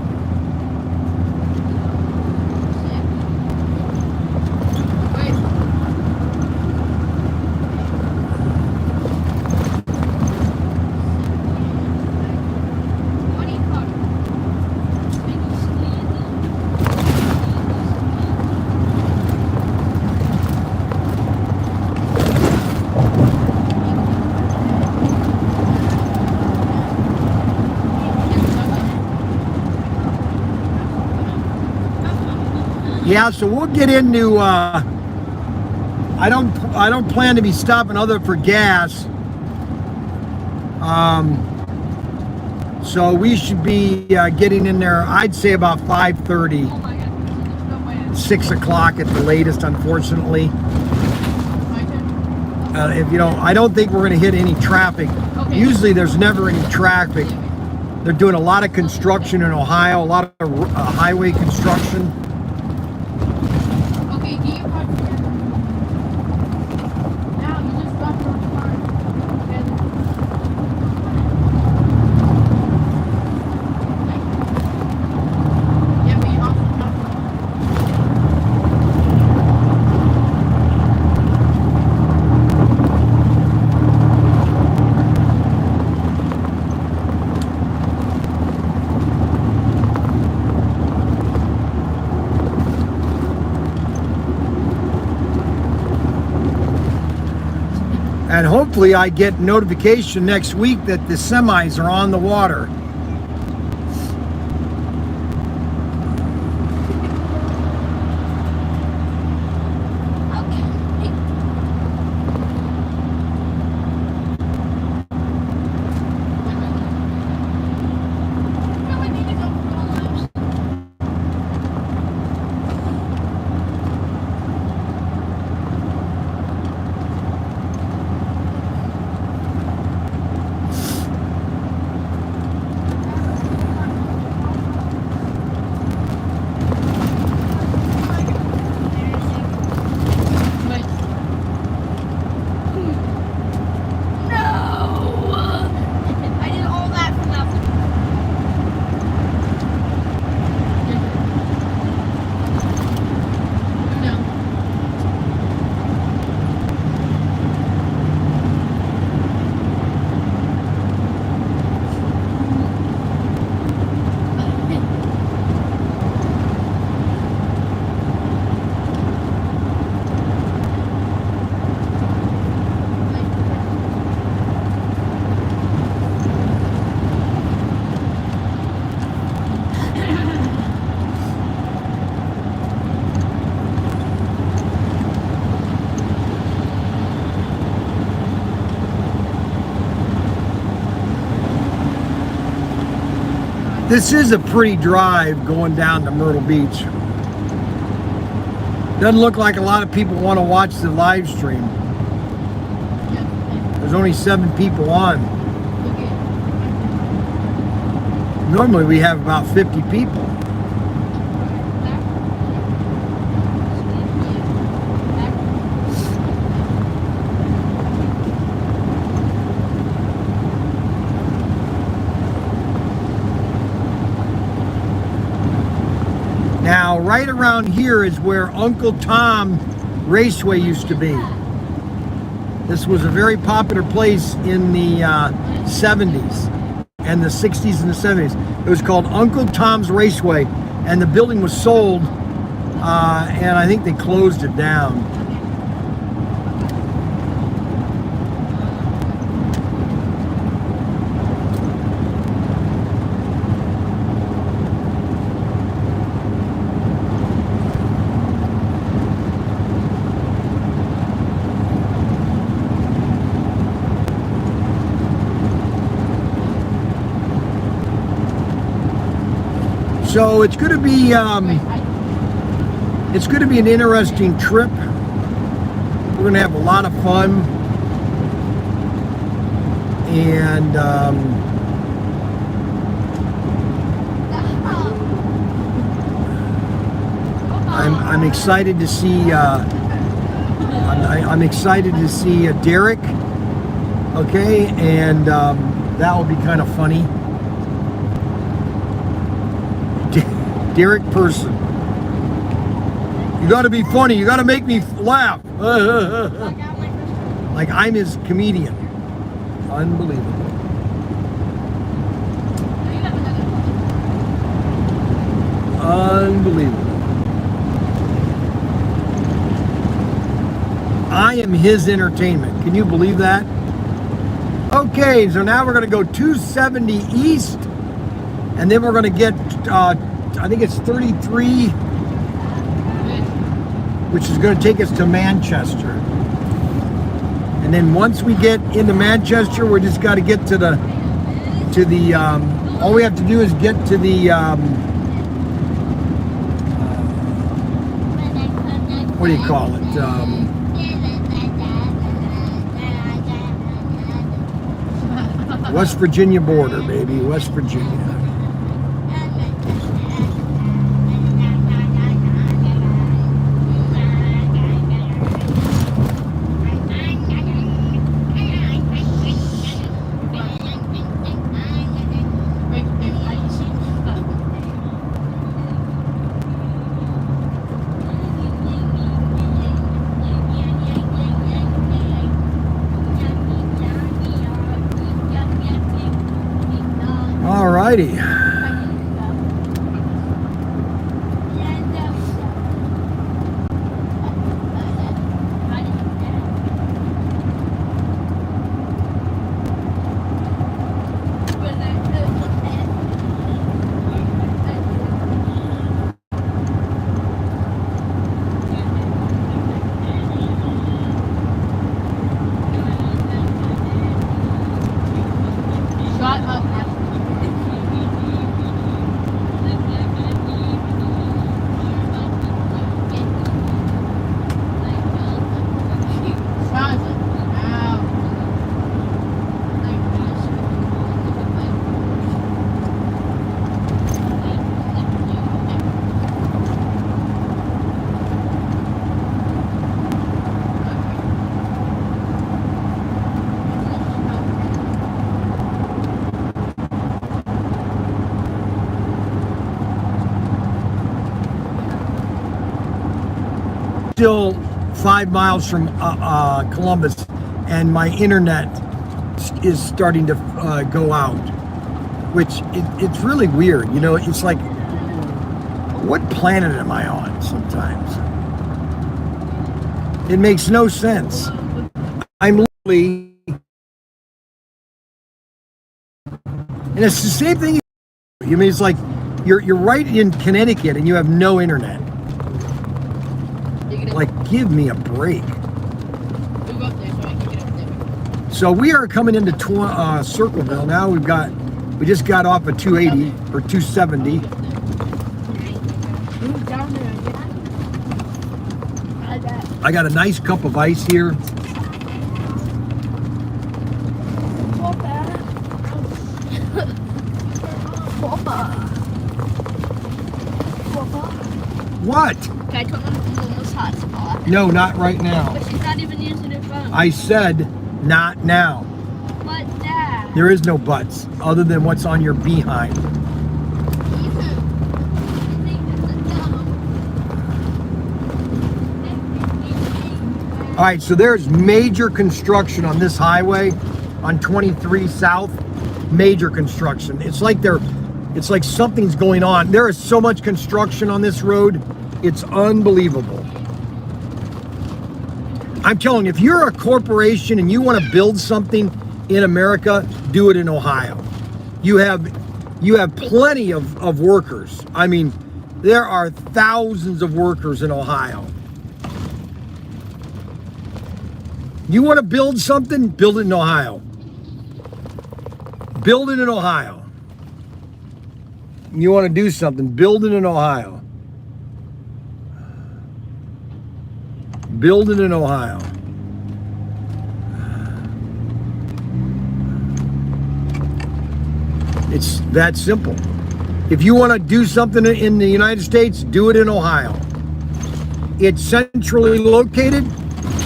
S1: Yeah, so we'll get into. I don't plan to be stopping other for gas. So we should be getting in there. I'd say about 5:30, 6 o'clock at the latest. Unfortunately, I don't think we're going to hit any traffic. Usually, there's never any traffic. They're doing a lot of construction in Ohio, a lot of highway construction. And hopefully I get notification next week that the semis are on the water. This is a pretty drive going down to Myrtle Beach. Doesn't look like a lot of people want to watch the live stream. There's only 7 people on. Normally we have about 50 people. Now, right around here is where Uncle Tom Raceway used to be. This was a very popular place in the 70s and the 60s and the 70s. It was called Uncle Tom's Raceway, and the building was sold, and I think they closed it down. So it's going to be an interesting trip. We're going to have a lot of fun, and I'm excited to see. I'm excited to see Derrick. Okay, and that will be kind of funny. Derrick person. You got to be funny. You got to make me laugh. Like I'm his comedian. Unbelievable. Unbelievable. I am his entertainment. Can you believe that? Okay, so now we're going to go 270 east, and then we're going to get I think it's 33, which is going to take us to Manchester. And then once we get into Manchester, we just got to get to the all we have to do is get to the what do you call it? West Virginia border, baby, West Virginia. Alrighty. Still 5 miles from Columbus, and my internet is starting to go out, which it's really weird. You know, it's like, what planet am I on sometimes? It makes no sense. I'm literally, and it's the same thing. I mean, it's like you're right in Connecticut and you have no internet. Like, give me a break. So we are coming into Circleville now. We've got We just got off of 280 or 270.
S3: Move down there again. I bet.
S1: I got a nice cup of ice here. What?
S3: Can I turn on Momo's hotspot?
S1: No, not right now.
S3: But she's not even using her phone.
S1: I said not now.
S3: But Dad.
S1: There is no buts other than what's on your behind. All right, so there's major construction on this highway on 23 South. Major construction. It's like something's going on. There is so much construction on this road. It's unbelievable. I'm telling you, if you're a corporation and you want to build something in America, do it in Ohio. You have plenty of workers. I mean, there are thousands of workers in Ohio. You want to build something? Build it in Ohio. Build it in Ohio. You want to do something? Build it in Ohio. Build it in Ohio. It's that simple. If you want to do something in the United States, do it in Ohio. It's centrally located.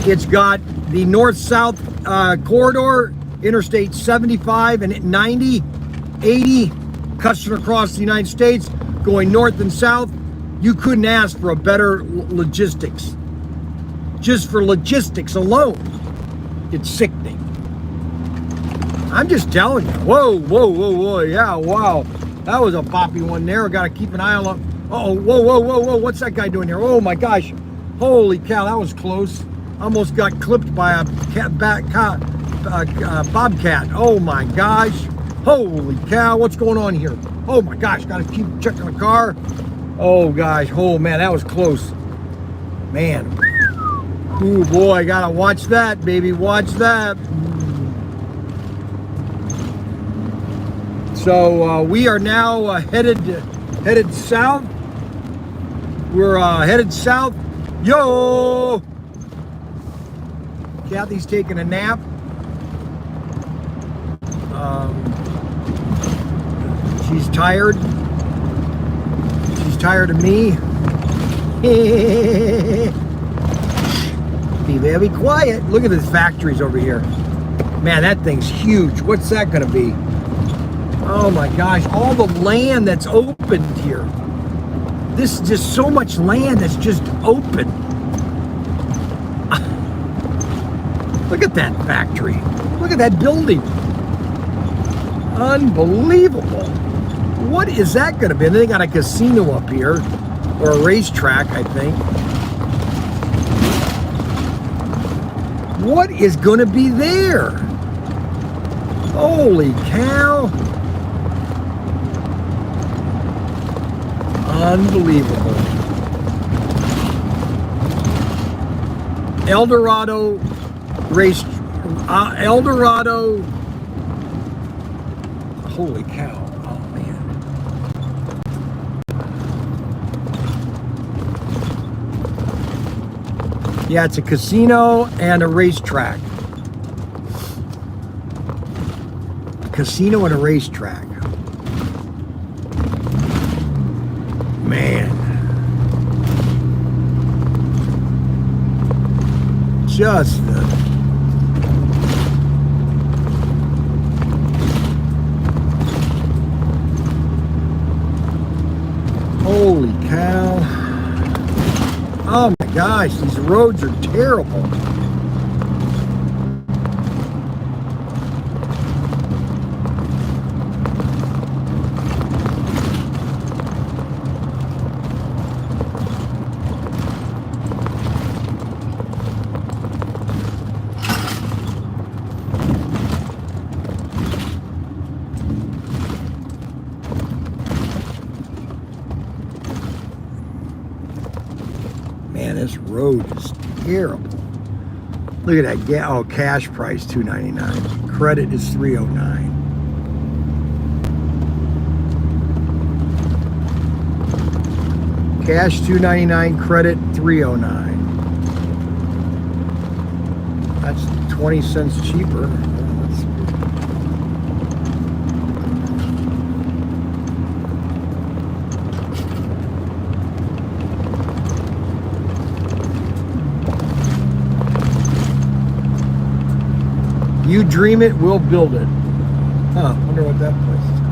S1: It's got the north-south corridor, Interstate 75 and 90, 80, cutting across the United States, going north and south. You couldn't ask for a better logistics. Just for logistics alone, it's sickening. I'm just telling you. Whoa, whoa, whoa, whoa, yeah, wow. That was a boppy one there. Got to keep an eye on. Uh-oh, whoa, whoa, whoa, whoa. What's that guy doing here? Oh my gosh. Holy cow, that was close. Almost got clipped by a bobcat. Oh my gosh. Holy cow, what's going on here? Oh my gosh, got to keep checking the car. Oh gosh, oh man, that was close. Man. Ooh boy, gotta watch that, baby, watch that. So we are now headed south. We're headed south. Yo! Kathy's taking a nap. She's tired. She's tired of me. Be very quiet. Look at these factories over here. Man, that thing's huge. What's that gonna be? Oh my gosh, all the land that's opened here. This is just so much land that's just open. Look at that factory. Look at that building. Unbelievable. What is that going to be? And they got a casino up here, or a racetrack, I think. What is going to be there? Holy cow. Unbelievable. Eldorado race, Eldorado. Holy cow. Oh man. Yeah, it's a casino and a racetrack. Casino and a racetrack. Man. Just holy cow. Oh my gosh, these roads are terrible. Man, this road is terrible. Look at that. Oh, cash price $2.99. Credit is $3.09. Cash $2.99, credit $3.09. That's 20 cents cheaper. You dream it, we'll build it. Huh, wonder what that place is called.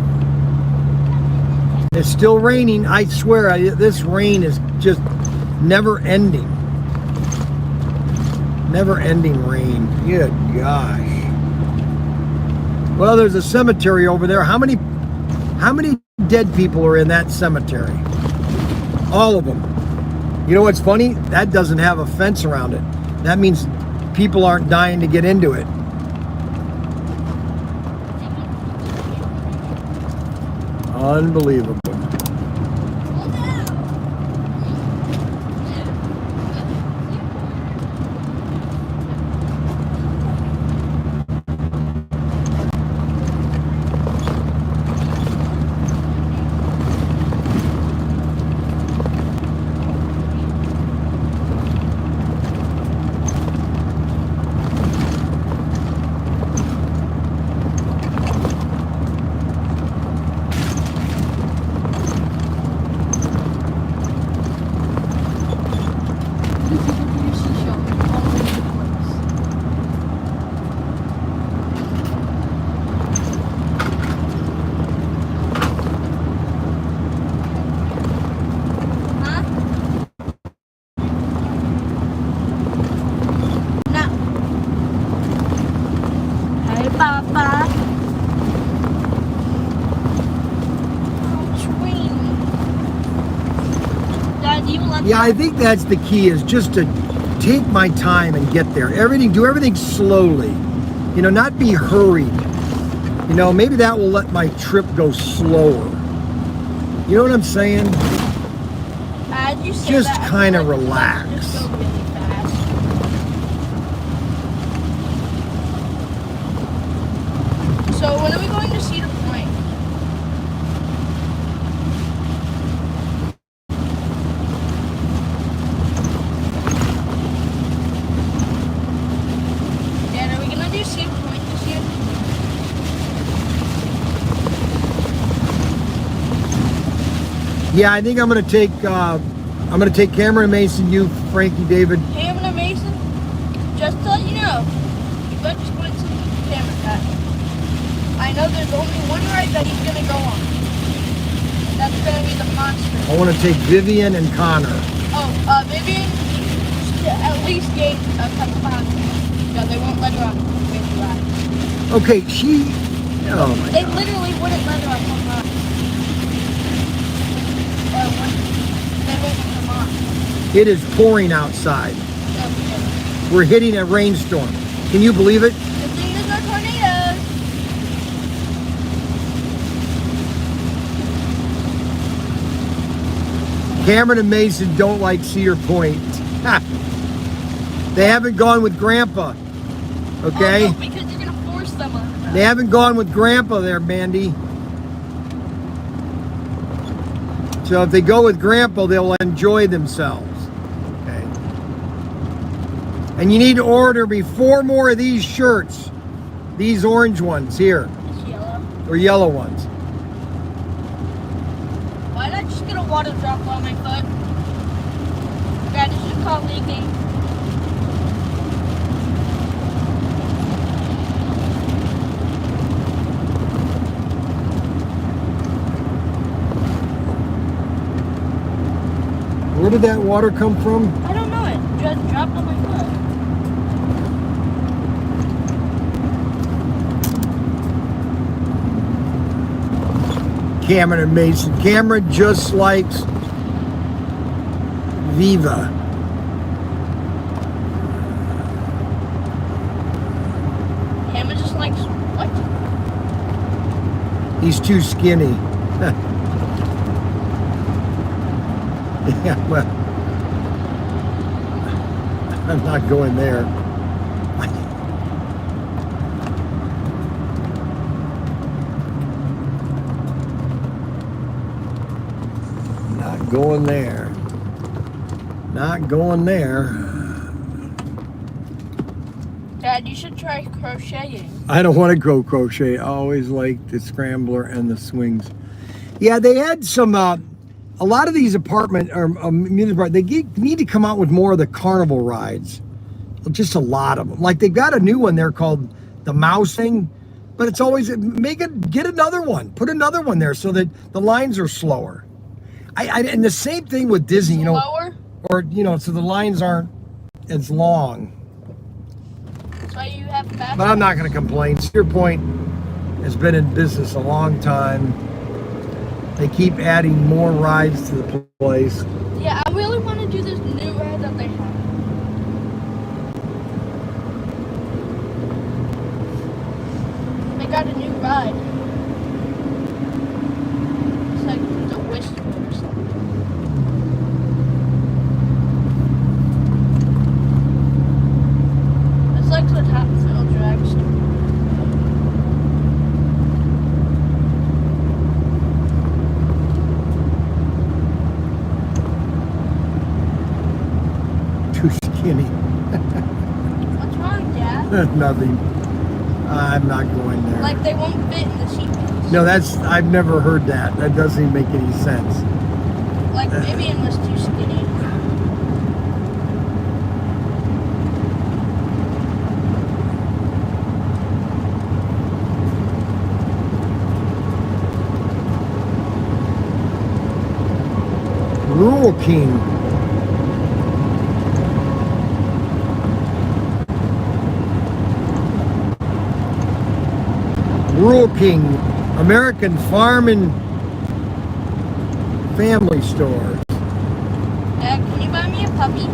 S1: It's still raining. I swear, this rain is just never ending. Never ending rain. Good gosh. Well, there's a cemetery over there. How many dead people are in that cemetery? All of them. You know what's funny? That doesn't have a fence around it. That means people aren't dying to get into it. Unbelievable. Yeah, I think that's the key, is just to take my time and get there. Do everything slowly. You know, not be hurried. You know, maybe that will let my trip go slower. You know what I'm saying? Just kind of relax.
S3: So when are we going to Cedar Point? Dad, are we gonna do Cedar Point this year?
S1: Yeah, I think I'm gonna take Cameron and Mason, you, Frankie, David.
S3: Cameron and Mason, just to let you know, you better split some camera cut. I know there's only one ride that he's gonna go on. And that's gonna be the monster.
S1: I want to take Vivian and Connor.
S3: Oh, Vivian at least gained a couple pounds. No, they won't let her on the ride.
S1: Okay, oh my
S3: They
S1: God.
S3: literally wouldn't let her on one ride. They wouldn't let them on.
S1: It is pouring outside. We're hitting a rainstorm. Can you believe it?
S3: Good thing there's no tornadoes.
S1: Cameron and Mason don't like Cedar Point. They haven't gone with Grandpa. Okay?
S3: Oh, no, because you're gonna force them on.
S1: They haven't gone with Grandpa there, Mandy. So if they go with Grandpa, they'll enjoy themselves. Okay. And you need to order me 4 more of these shirts. These orange ones here.
S3: It's yellow.
S1: Or yellow ones.
S3: Why did I just get a water drop on my foot? Dad, this is called leaking.
S1: Where did that water come from?
S3: I don't know, it just dropped on my foot.
S1: Cameron and Mason. Cameron just likes Viva.
S3: Cameron just likes what?
S1: He's too skinny. Yeah, well, I'm not going there. Not going there. Not going there.
S3: Dad, you should try crocheting.
S1: I don't want to go crochet. I always like the scrambler and the swings. Yeah, they had some, a lot of these apartment or they need to come out with more of the carnival rides. Just a lot of them. Like they've got a new one there called the mouse thing, but it's always, get another one. Put another one there so that the lines are slower. And the same thing with Disney, you know.
S3: Slower?
S1: Or, you know, so the lines aren't as long.
S3: That's why you have fast.
S1: But I'm not going to complain. Cedar Point has been in business a long time. They keep adding more rides to the place.
S3: Yeah, I really want to do this new ride that they have. They got a new ride. It's like the Whisper or something. It's like the Topsail Dragster.
S1: Too skinny.
S3: What's wrong, Dad?
S1: Nothing. I'm not going there.
S3: Like they won't fit in the seat belts.
S1: No, I've never heard that. That doesn't even make any sense.
S3: Like maybe it was too skinny.
S1: Rule King. Rural King, American Farm and Family Stores.
S3: Dad, can you buy me a puppy?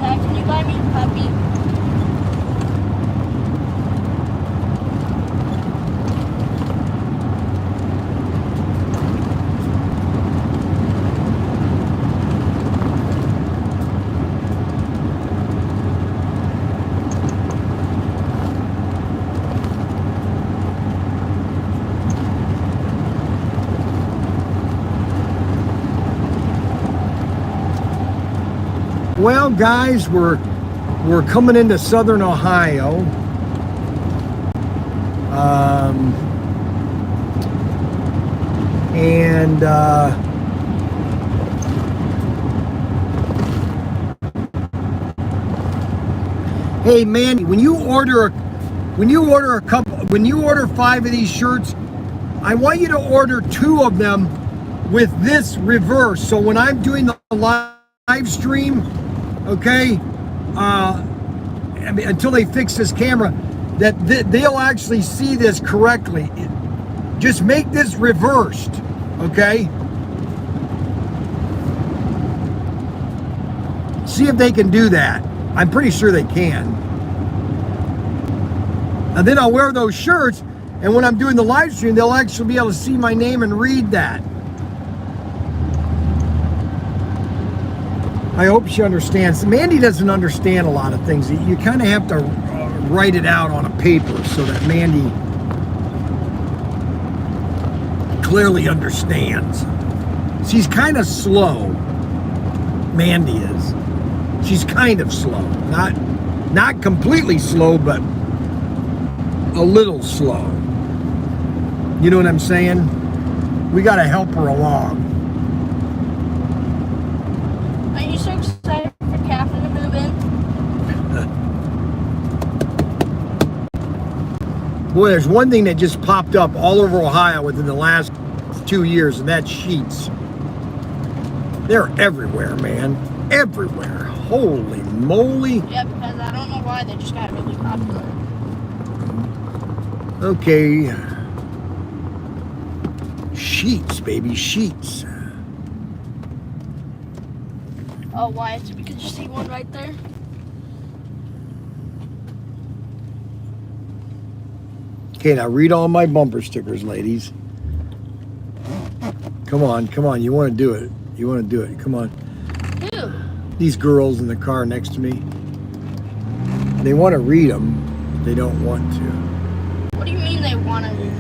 S3: Dad, can you buy me a puppy?
S1: Well, guys, we're coming into Southern Ohio. Hey, Mandy, when you order 5 of these shirts, I want you to order 2 of them with this reverse. So when I'm doing the live stream, okay, until they fix this camera, that they'll actually see this correctly. Just make this reversed, okay? See if they can do that. I'm pretty sure they can. And then I'll wear those shirts, and when I'm doing the live stream, they'll actually be able to see my name and read that. I hope she understands. Mandy doesn't understand a lot of things. You kind of have to write it out on a paper so that Mandy clearly understands. She's kind of slow. Mandy is. She's kind of slow. Not completely slow, but a little slow. You know what I'm saying? We got to help her along.
S3: Are you so excited for Catherine to move in?
S1: Boy, there's one thing that just popped up all over Ohio within the last 2 years, and that's sheets. They're everywhere, man. Everywhere. Holy moly.
S3: Yeah, because I don't know why they just got really popular.
S1: Okay. Sheets, baby, sheets.
S3: Oh, why? It's because you see one right there?
S1: Okay, now read all my bumper stickers, ladies. Come on, come on. You want to do it. You want to do it. Come on.
S3: Who?
S1: These girls in the car next to me. They want to read them, but they don't want to.
S3: What do you mean they wanted it?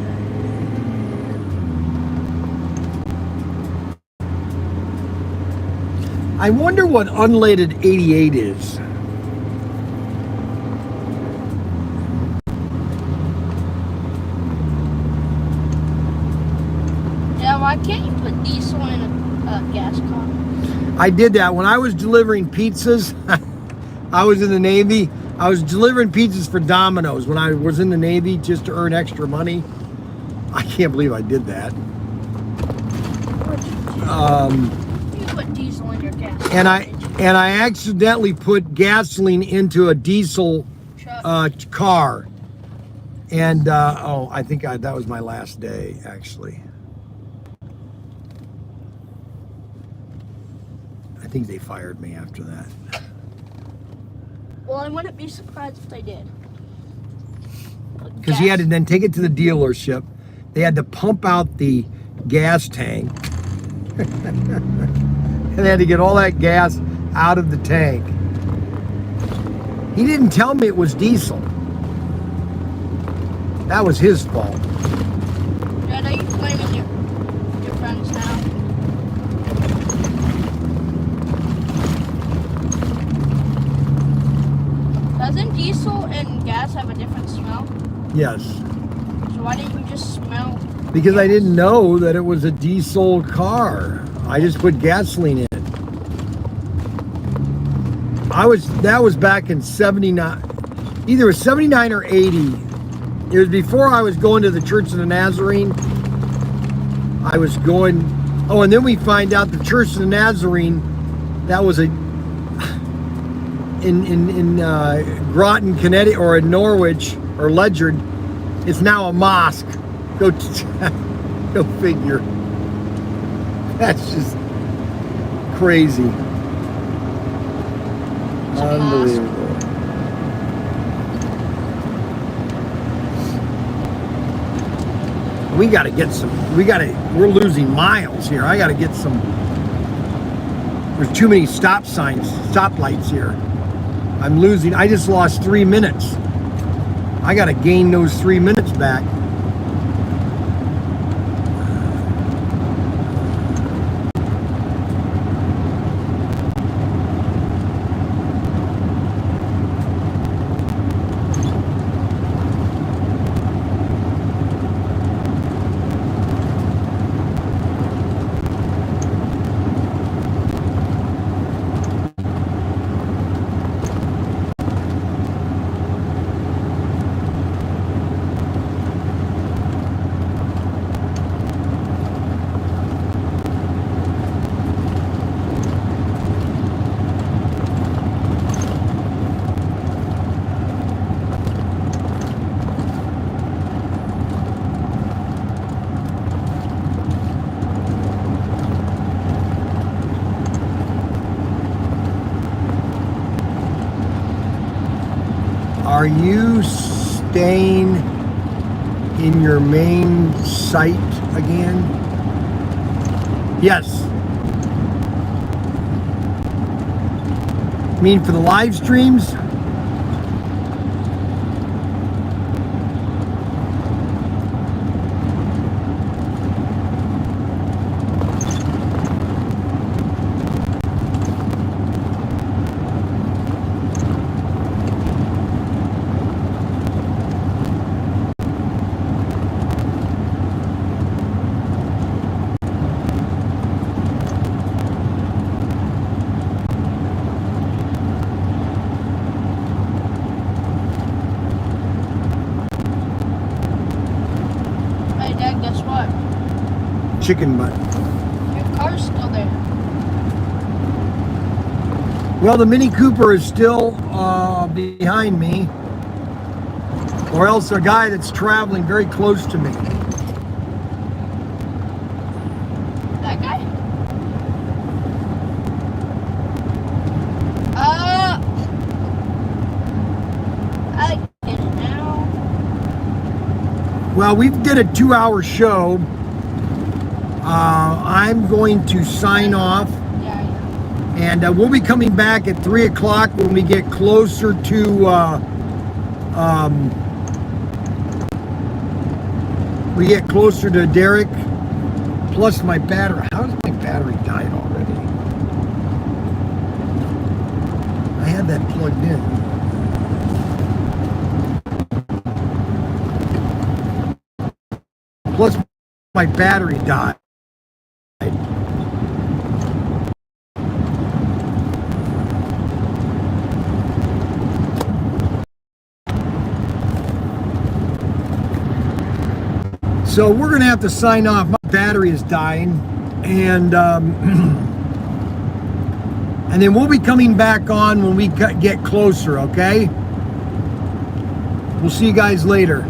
S1: I wonder what unleaded 88 is.
S3: Yeah, why can't you put diesel in a gas car?
S1: I did that when I was delivering pizzas. I was in the Navy. I was delivering pizzas for Domino's when I was in the Navy just to earn extra money. I can't believe I did that.
S3: You put diesel in your gas
S1: And
S3: car.
S1: I accidentally put gasoline into a diesel car. And I think that was my last day actually. I think they fired me after that.
S3: Well, I wouldn't be surprised if they did.
S1: Because he had to then take it to the dealership. They had to pump out the gas tank. And they had to get all that gas out of the tank. He didn't tell me it was diesel. That was his fault.
S3: Dad, are you blaming your friends now? Doesn't diesel and gas have a different smell?
S1: Yes.
S3: So why didn't you just smell?
S1: Because I didn't know that it was a diesel car. I just put gasoline in it. That was back in 79. Either it was 79 or 80. It was before I was going to the Church of the Nazarene. I was going, and then we find out the Church of the Nazarene, that was in Groton, Connecticut, or in Norwich, or Ledyard. It's now a mosque. Go figure. That's just crazy. Unbelievable. We got to get some, we're losing miles here. I got to get some, there's too many stoplights here. I just lost 3 minutes. I got to gain those 3 minutes back. Are you staying in your main site again? Yes. You mean for the live streams? Chicken butt.
S3: Your car's still there.
S1: Well, the Mini Cooper is still behind me, or else a guy that's traveling very close to me.
S3: That guy? I get it now.
S1: Well, we did a 2-hour show. I'm going to sign off, and we'll be coming back at 3 o'clock when we get closer to we get closer to Derrick. Plus my battery. How does my battery died already? I had that plugged in. Plus my battery died. So we're gonna have to sign off. My battery is dying, and and then we'll be coming back on when we get closer. Okay. We'll see you guys later.